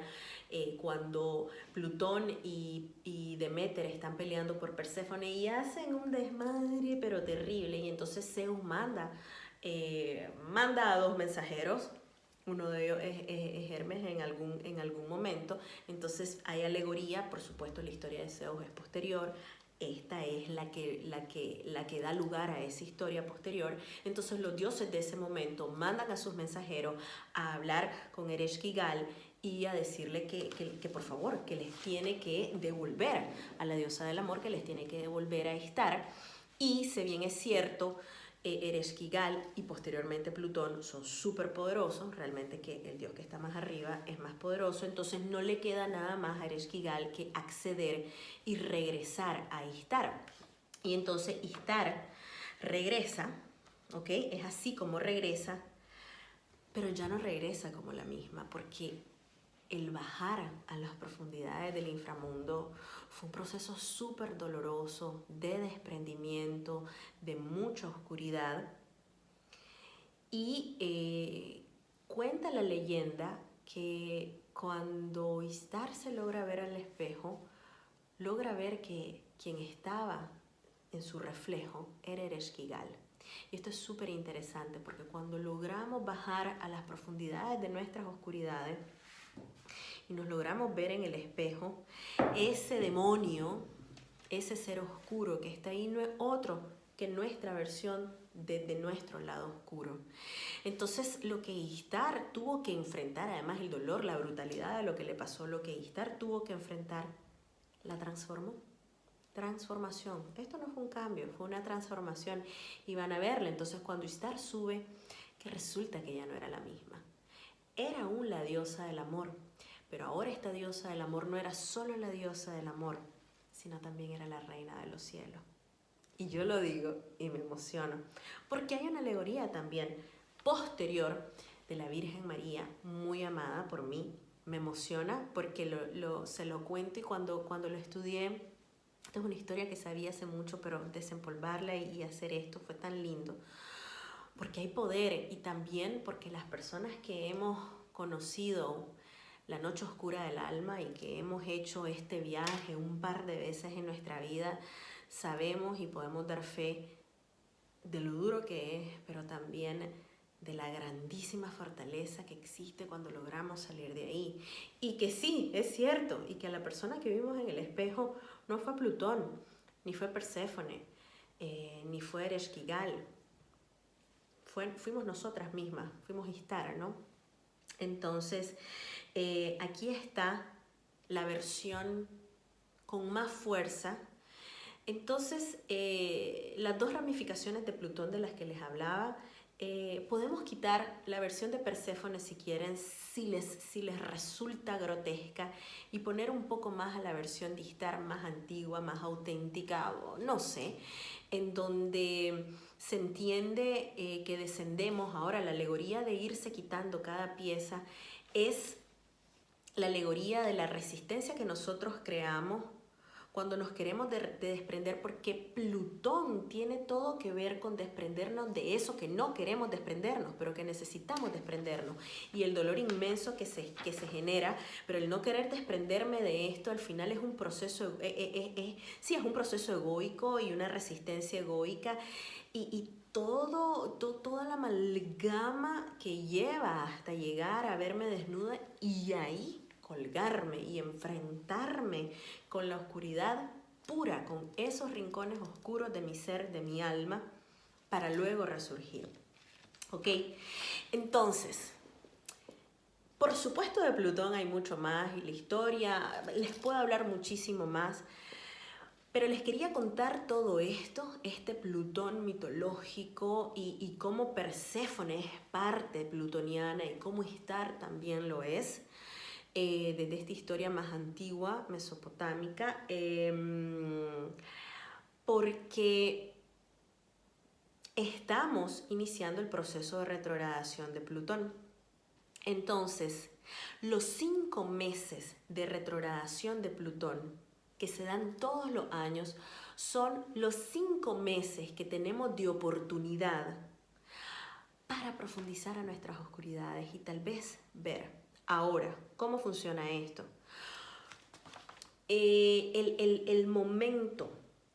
cuando Plutón y Deméter están peleando por Perséfone, y hacen un desmadre pero terrible, y entonces Zeus manda a dos mensajeros. Uno de ellos es Hermes en algún momento. Entonces hay alegoría, por supuesto la historia de Zeus es posterior. Esta es la que da lugar a esa historia posterior. Entonces los dioses de ese momento mandan a sus mensajeros a hablar con Ereshkigal y a decirle que por favor, que les tiene que devolver a la diosa del amor, que les tiene que devolver a Ishtar. Y si bien es cierto, Ereshkigal y posteriormente Plutón son súper poderosos, realmente que el dios que está más arriba es más poderoso, entonces no le queda nada más a Ereshkigal que acceder y regresar a Ishtar. Y entonces Ishtar regresa, ¿ok? Es así como regresa, pero ya no regresa como la misma, porque el bajar a las profundidades del inframundo fue un proceso súper doloroso, de desprendimiento, de mucha oscuridad. Y cuenta la leyenda que cuando Ishtar se logra ver al espejo, logra ver que quien estaba en su reflejo era Ereshkigal. Y esto es súper interesante, porque cuando logramos bajar a las profundidades de nuestras oscuridades y nos logramos ver en el espejo, ese demonio, ese ser oscuro que está ahí, no es otro que nuestra versión de nuestro lado oscuro. Entonces lo que Ishtar tuvo que enfrentar, además el dolor, la brutalidad de lo que le pasó, lo que Ishtar tuvo que enfrentar, la transformó. Transformación. Esto no fue un cambio, fue una transformación, y van a verla. Entonces cuando Ishtar sube, que resulta que ya no era la misma. era aún la diosa del amor, pero ahora esta diosa del amor no era solo la diosa del amor, sino también era la reina de los cielos. Y yo lo digo y me emociono, porque hay una alegoría también posterior de la Virgen María, muy amada por mí. Me emociona porque se lo cuento y cuando lo estudié, esta es una historia que sabía hace mucho, pero desempolvarla y hacer esto fue tan lindo. Porque hay poder y también porque las personas que hemos conocido la noche oscura del alma y que hemos hecho este viaje un par de veces en nuestra vida, sabemos y podemos dar fe de lo duro que es, pero también de la grandísima fortaleza que existe cuando logramos salir de ahí. Y que sí, es cierto, y que a la persona que vimos en el espejo no fue Plutón, ni fue Perséfone, ni fue Ereshkigal, fuimos nosotras mismas, fuimos Istara, ¿no? Entonces, aquí está la versión con más fuerza. Entonces, las dos ramificaciones de Plutón de las que les hablaba, podemos quitar la versión de Perséfone si quieren, si les resulta grotesca, y poner un poco más a la versión de Istar, más antigua, más auténtica, o no sé, en donde se entiende que descendemos. Ahora, la alegoría de irse quitando cada pieza es la alegoría de la resistencia que nosotros creamos cuando nos queremos de desprender, porque Plutón tiene todo que ver con desprendernos de eso que no queremos desprendernos, pero que necesitamos desprendernos. Y el dolor inmenso que se genera, pero el no querer desprenderme de esto al final es un proceso, sí, es un proceso egoico y una resistencia egoica y toda la amalgama que lleva hasta llegar a verme desnuda y ahí colgarme y enfrentarme con la oscuridad pura, con esos rincones oscuros de mi ser, de mi alma, para luego resurgir. ¿Ok? Entonces, por supuesto de Plutón hay mucho más y la historia, les puedo hablar muchísimo más, pero les quería contar todo esto, este Plutón mitológico y cómo Perséfone es parte plutoniana y cómo Istar también lo es. Desde esta historia más antigua, mesopotámica, porque estamos iniciando el proceso de retrogradación de Plutón. Entonces, los 5 meses de retrogradación de Plutón, que se dan todos los años, son los 5 meses que tenemos de oportunidad para profundizar a nuestras oscuridades y tal vez ver. Ahora, ¿cómo funciona esto? El momento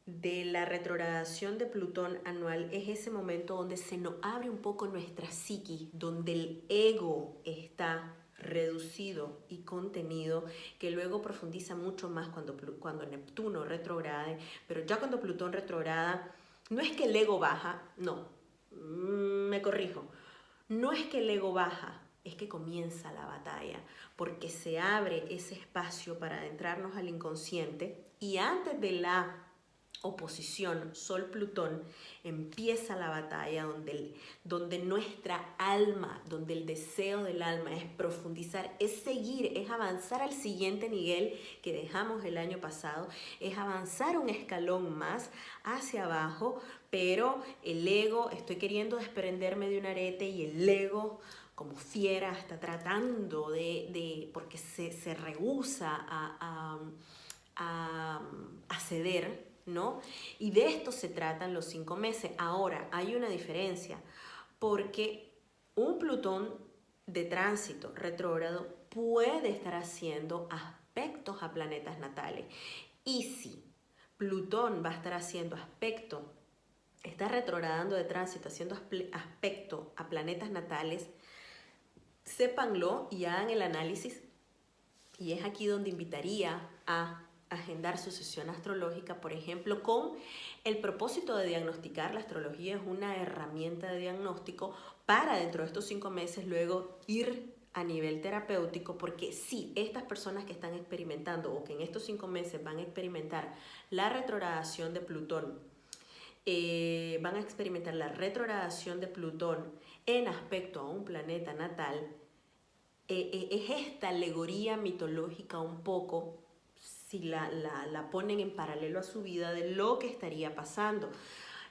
de la retrogradación de Plutón anual es ese momento donde se nos abre un poco nuestra psiquis, donde el ego está reducido y contenido, que luego profundiza mucho más cuando Neptuno retrograde, pero ya cuando Plutón retrograda, no es que el ego baja, no, me corrijo, no es que el ego baja, es que comienza la batalla, porque se abre ese espacio para adentrarnos al inconsciente y antes de la oposición Sol-Plutón empieza la batalla donde nuestra alma, donde el deseo del alma es profundizar, es seguir, es avanzar al siguiente nivel que dejamos el año pasado, es avanzar un escalón más hacia abajo, pero el ego, estoy queriendo desprenderme de un arete y el ego como fiera está tratando porque se rehúsa a ceder, ¿no? Y de esto se tratan los 5 meses. Ahora, hay una diferencia, porque un Plutón de tránsito retrógrado puede estar haciendo aspectos a planetas natales. Y si Plutón va a estar haciendo aspecto, está retrogradando de tránsito, haciendo aspecto a planetas natales, sépanlo y hagan el análisis. Y es aquí donde invitaría a agendar su sesión astrológica, por ejemplo, con el propósito de diagnosticar. La astrología es una herramienta de diagnóstico para dentro de estos 5 meses luego ir a nivel terapéutico, porque si estas personas que están experimentando o que en estos 5 meses van a experimentar la retrogradación de Plutón, van a experimentar la retrogradación de Plutón en aspecto a un planeta natal, es esta alegoría mitológica un poco, si la ponen en paralelo a su vida, de lo que estaría pasando.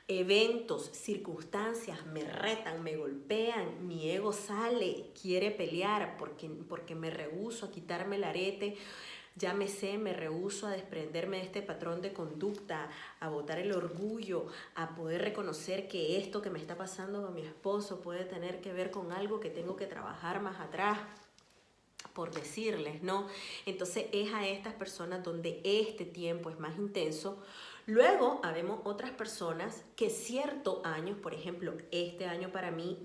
Eventos, circunstancias me retan, me golpean, mi ego sale, quiere pelear porque me rehúso a quitarme el arete. Ya me rehúso a desprenderme de este patrón de conducta, a botar el orgullo, a poder reconocer que esto que me está pasando con mi esposo puede tener que ver con algo que tengo que trabajar más atrás, por decirles, ¿no? Entonces es a estas personas donde este tiempo es más intenso. Luego habemos otras personas que ciertos años, por ejemplo, este año para mí,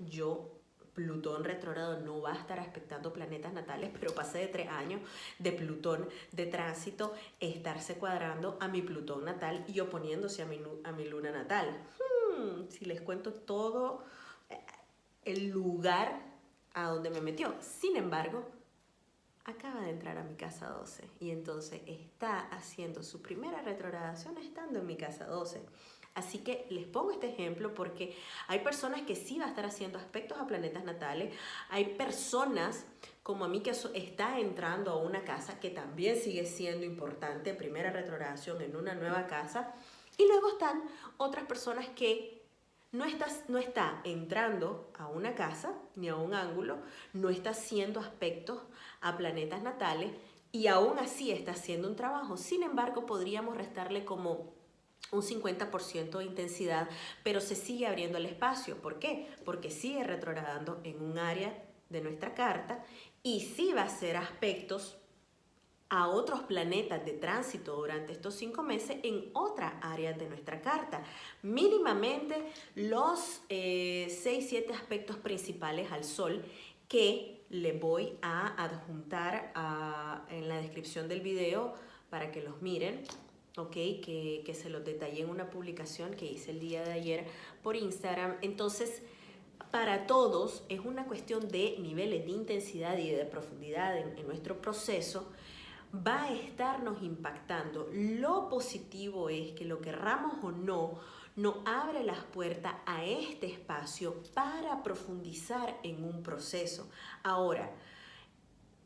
Plutón retrógrado no va a estar aspectando planetas natales, pero pasé de 3 años de Plutón de tránsito, estarse cuadrando a mi Plutón natal y oponiéndose a mi luna natal. Si les cuento todo el lugar a donde me metió. Sin embargo, acaba de entrar a mi casa 12 y entonces está haciendo su primera retrogradación estando en mi casa 12. Así que les pongo este ejemplo porque hay personas que sí va a estar haciendo aspectos a planetas natales, hay personas como a mí que está entrando a una casa que también sigue siendo importante, primera retrogradación en una nueva casa, y luego están otras personas que no está entrando a una casa ni a un ángulo, no está haciendo aspectos a planetas natales y aún así está haciendo un trabajo. Sin embargo, podríamos restarle como un 50% de intensidad, pero se sigue abriendo el espacio. ¿Por qué? Porque sigue retrogradando en un área de nuestra carta y sí va a hacer aspectos a otros planetas de tránsito durante estos 5 meses en otras áreas de nuestra carta. Mínimamente los 6-7 aspectos principales al Sol que le voy a adjuntar en la descripción del video para que los miren. Ok, que se los detallé en una publicación que hice el día de ayer por Instagram. Entonces, para todos es una cuestión de niveles de intensidad y de profundidad en nuestro proceso. Va a estarnos impactando. Lo positivo es que lo querramos o no, nos abre las puertas a este espacio para profundizar en un proceso. Ahora,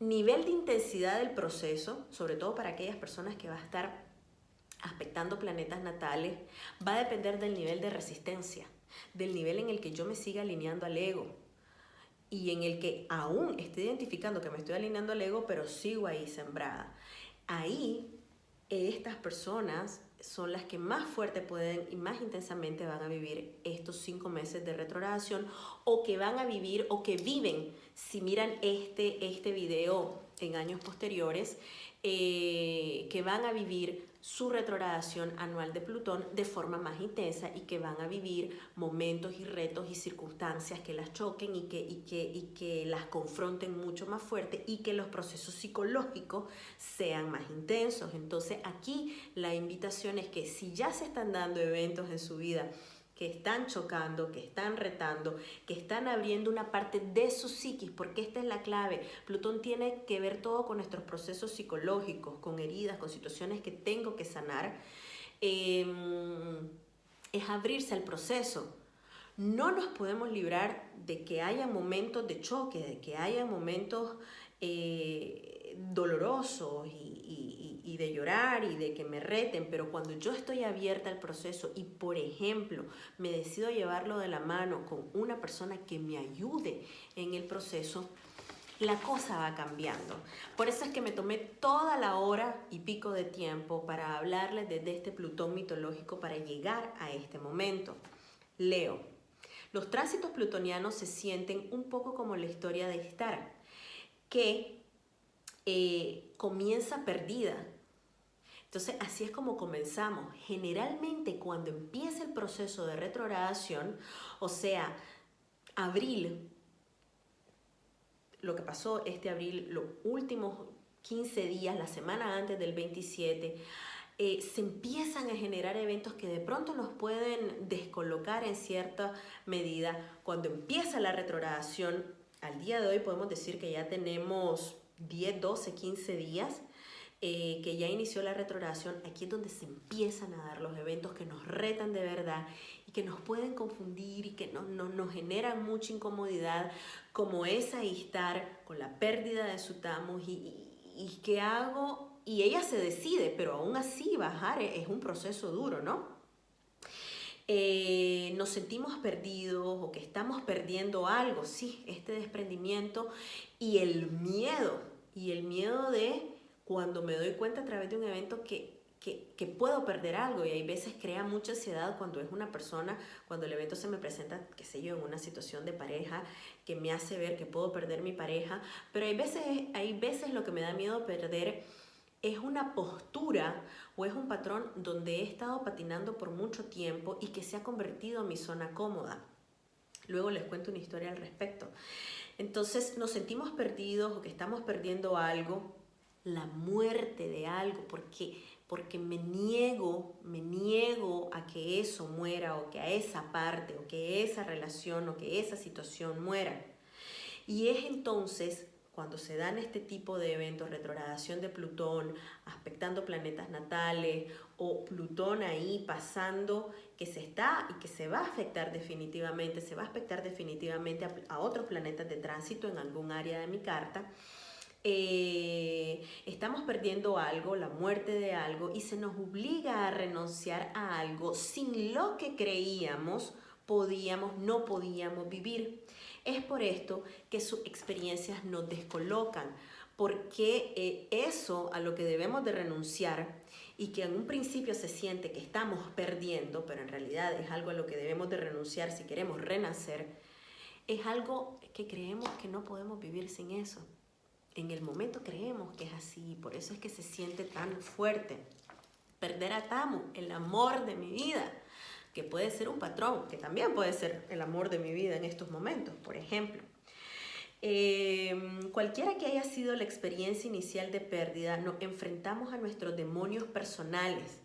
nivel de intensidad del proceso, sobre todo para aquellas personas que va a estar aspectando planetas natales, va a depender del nivel de resistencia, del nivel en el que yo me siga alineando al ego y en el que aún estoy identificando que me estoy alineando al ego, pero sigo ahí sembrada. Ahí estas personas son las que más fuerte pueden y más intensamente van a vivir estos 5 meses de retrogradación, o que van a vivir o que viven, si miran este video en años posteriores, que van a vivir su retrogradación anual de Plutón de forma más intensa y que van a vivir momentos y retos y circunstancias que las choquen y que las confronten mucho más fuerte y que los procesos psicológicos sean más intensos. Entonces aquí la invitación es que si ya se están dando eventos en su vida que están chocando, que están retando, que están abriendo una parte de su psiquis, porque esta es la clave. Plutón tiene que ver todo con nuestros procesos psicológicos, con heridas, con situaciones que tengo que sanar. Es abrirse al proceso. No nos podemos librar de que haya momentos de choque, de que haya momentos dolorosos y de llorar y de que me reten, pero cuando yo estoy abierta al proceso y, por ejemplo, me decido llevarlo de la mano con una persona que me ayude en el proceso, la cosa va cambiando. Por eso es que me tomé toda la hora y pico de tiempo para hablarles desde este Plutón mitológico para llegar a este momento. Leo. Los tránsitos plutonianos se sienten un poco como la historia de Star, que comienza perdida. Entonces, así es como comenzamos. Generalmente, cuando empieza el proceso de retrogradación, o sea, abril, lo que pasó este abril, los últimos 15 días, la semana antes del 27, se empiezan a generar eventos que de pronto nos pueden descolocar en cierta medida. Cuando empieza la retrogradación, al día de hoy podemos decir que ya tenemos 10, 12, 15 días que ya inició la retrogradación. Aquí es donde se empiezan a dar los eventos que nos retan de verdad y que nos pueden confundir y que nos generan mucha incomodidad, como es ahí estar con la pérdida de su tamos y qué hago, y ella se decide, pero aún así bajar es un proceso duro, ¿no? Nos sentimos perdidos o que estamos perdiendo algo, sí, este desprendimiento y el miedo de cuando me doy cuenta a través de un evento que puedo perder algo, y hay veces crea mucha ansiedad cuando es una persona, cuando el evento se me presenta, qué sé yo, en una situación de pareja que me hace ver que puedo perder mi pareja, pero hay veces lo que me da miedo perder es una postura o es un patrón donde he estado patinando por mucho tiempo y que se ha convertido en mi zona cómoda. Luego les cuento una historia al respecto. Entonces nos sentimos perdidos o que estamos perdiendo algo, la muerte de algo, porque me niego a que eso muera, o que a esa parte, o que esa relación, o que esa situación muera. Y es entonces cuando se dan este tipo de eventos, retrogradación de Plutón, aspectando planetas natales, o Plutón ahí pasando, que se está y que se va a afectar definitivamente, a otros planetas de tránsito en algún área de mi carta. Estamos perdiendo algo, la muerte de algo, y se nos obliga a renunciar a algo sin lo que creíamos no podíamos vivir. Es por esto que sus experiencias nos descolocan, porque eso a lo que debemos de renunciar y que en un principio se siente que estamos perdiendo, pero en realidad es algo a lo que debemos de renunciar si queremos renacer, es algo que creemos que no podemos vivir sin eso. En el momento creemos que es así, por eso es que se siente tan fuerte. Perder a Tamu, el amor de mi vida, que puede ser un patrón, que también puede ser el amor de mi vida en estos momentos, por ejemplo. Cualquiera que haya sido la experiencia inicial de pérdida, nos enfrentamos a nuestros demonios personales,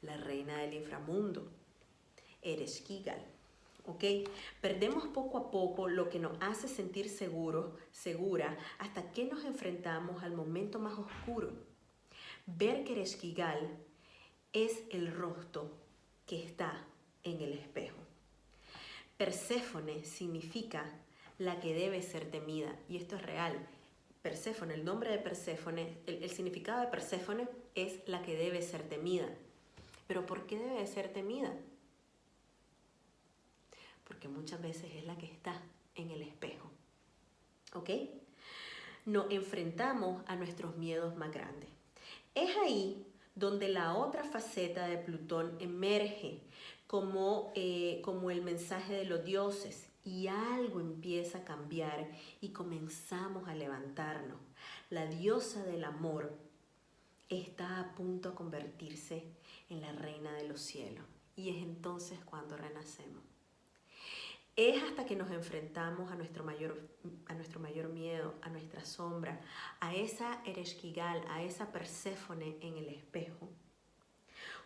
la reina del inframundo, Ereshkigal. ¿Ok? Perdemos poco a poco lo que nos hace sentir segura, hasta que nos enfrentamos al momento más oscuro. Ver que Ereshkigal es el rostro que está en el espejo. Perséfone significa la que debe ser temida, y esto es real. Perséfone, el nombre de Perséfone, el significado de Perséfone es la que debe ser temida. ¿Pero por qué debe ser temida? Porque muchas veces es la que está en el espejo. ¿Ok? Nos enfrentamos a nuestros miedos más grandes. Es ahí donde la otra faceta de Plutón emerge como el mensaje de los dioses, y algo empieza a cambiar y comenzamos a levantarnos. La diosa del amor está a punto de convertirse en la reina de los cielos, y es entonces cuando renacemos. Es hasta que nos enfrentamos a nuestro mayor miedo, a nuestra sombra, a esa Ereshkigal, a esa Perséfone en el espejo,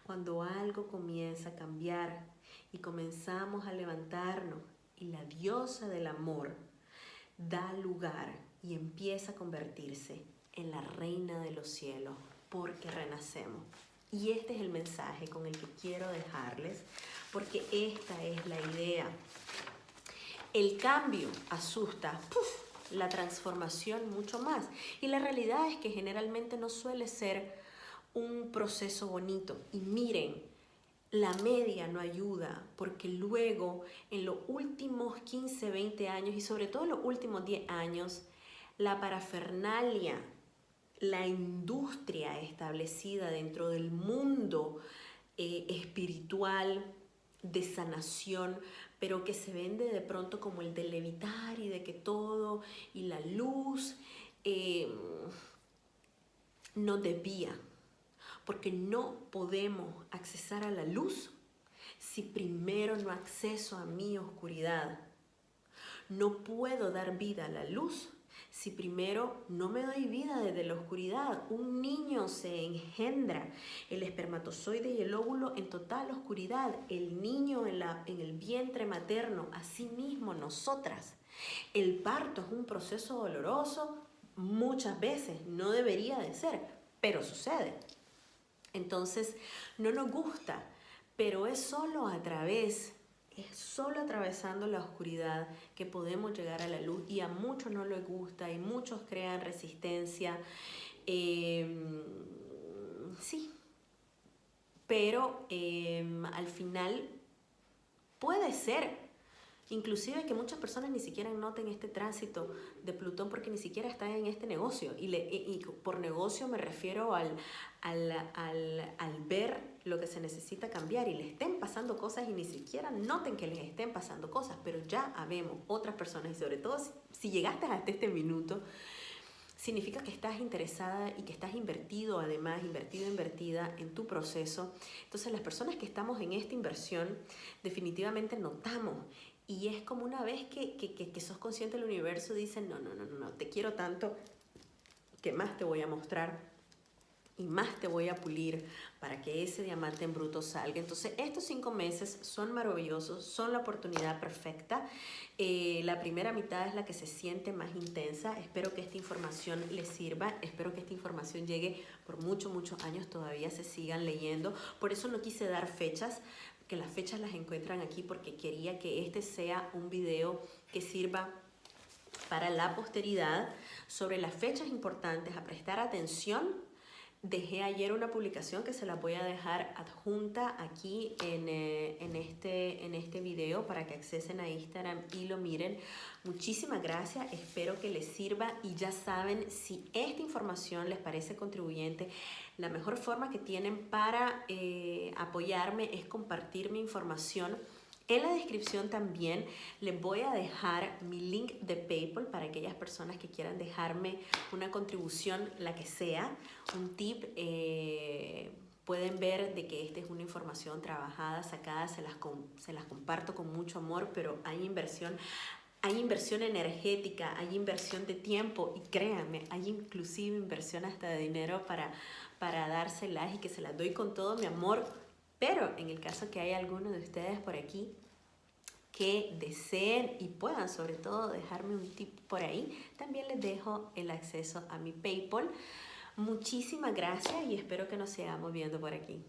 cuando algo comienza a cambiar y comenzamos a levantarnos, y la diosa del amor da lugar y empieza a convertirse en la reina de los cielos, porque renacemos. Y este es el mensaje con el que quiero dejarles, porque esta es la idea. El cambio asusta, la transformación mucho más. Y la realidad es que generalmente no suele ser un proceso bonito. Y miren, la media no ayuda, porque luego en los últimos 15, 20 años y sobre todo en los últimos 10 años, la parafernalia, la industria establecida dentro del mundo espiritual, de sanación, pero que se vende de pronto como el de levitar y de que todo y la luz nos desvía, porque no podemos accesar a la luz si primero no acceso a mi oscuridad. No puedo dar vida a la luz si primero no me doy vida desde la oscuridad. Un niño se engendra, el espermatozoide y el óvulo en total oscuridad, el niño en el vientre materno, asimismo nosotras. El parto es un proceso doloroso, muchas veces no debería de ser, pero sucede. Entonces no nos gusta, pero es solo a través solo atravesando la oscuridad que podemos llegar a la luz, y a muchos no les gusta y muchos crean resistencia. Sí, pero al final puede ser. Inclusive que muchas personas ni siquiera noten este tránsito de Plutón porque ni siquiera están en este negocio. Y por negocio me refiero al ver lo que se necesita cambiar y le estén pasando cosas y ni siquiera noten que les estén pasando cosas. Pero ya habemos otras personas, y sobre todo si llegaste hasta este minuto, significa que estás interesada y que estás invertida en tu proceso. Entonces las personas que estamos en esta inversión definitivamente notamos. Y es como una vez que sos consciente del universo, dicen, no, te quiero tanto que más te voy a mostrar y más te voy a pulir para que ese diamante en bruto salga. Entonces estos 5 meses son maravillosos, son la oportunidad perfecta. La primera mitad es la que se siente más intensa. Espero que esta información les sirva, espero que esta información llegue por muchos años, todavía se sigan leyendo. Por eso no quise dar fechas, que las fechas las encuentran aquí, porque quería que este sea un video que sirva para la posteridad sobre las fechas importantes a prestar atención. Dejé ayer una publicación que se la voy a dejar adjunta aquí en este video para que accesen a Instagram y lo miren. Muchísimas gracias, espero que les sirva, y ya saben, si esta información les parece contribuyente, la mejor forma que tienen para apoyarme es compartir mi información. En la descripción también les voy a dejar mi link de PayPal para aquellas personas que quieran dejarme una contribución, la que sea, un tip. Pueden ver de que esta es una información trabajada, sacada, se las comparto con mucho amor, pero hay inversión energética, hay inversión de tiempo, y créanme, hay inclusive inversión hasta de dinero para dárselas, y que se las doy con todo mi amor. Pero en el caso que haya alguno de ustedes por aquí que deseen y puedan sobre todo dejarme un tip por ahí, también les dejo el acceso a mi PayPal. Muchísimas gracias y espero que nos sigamos viendo por aquí.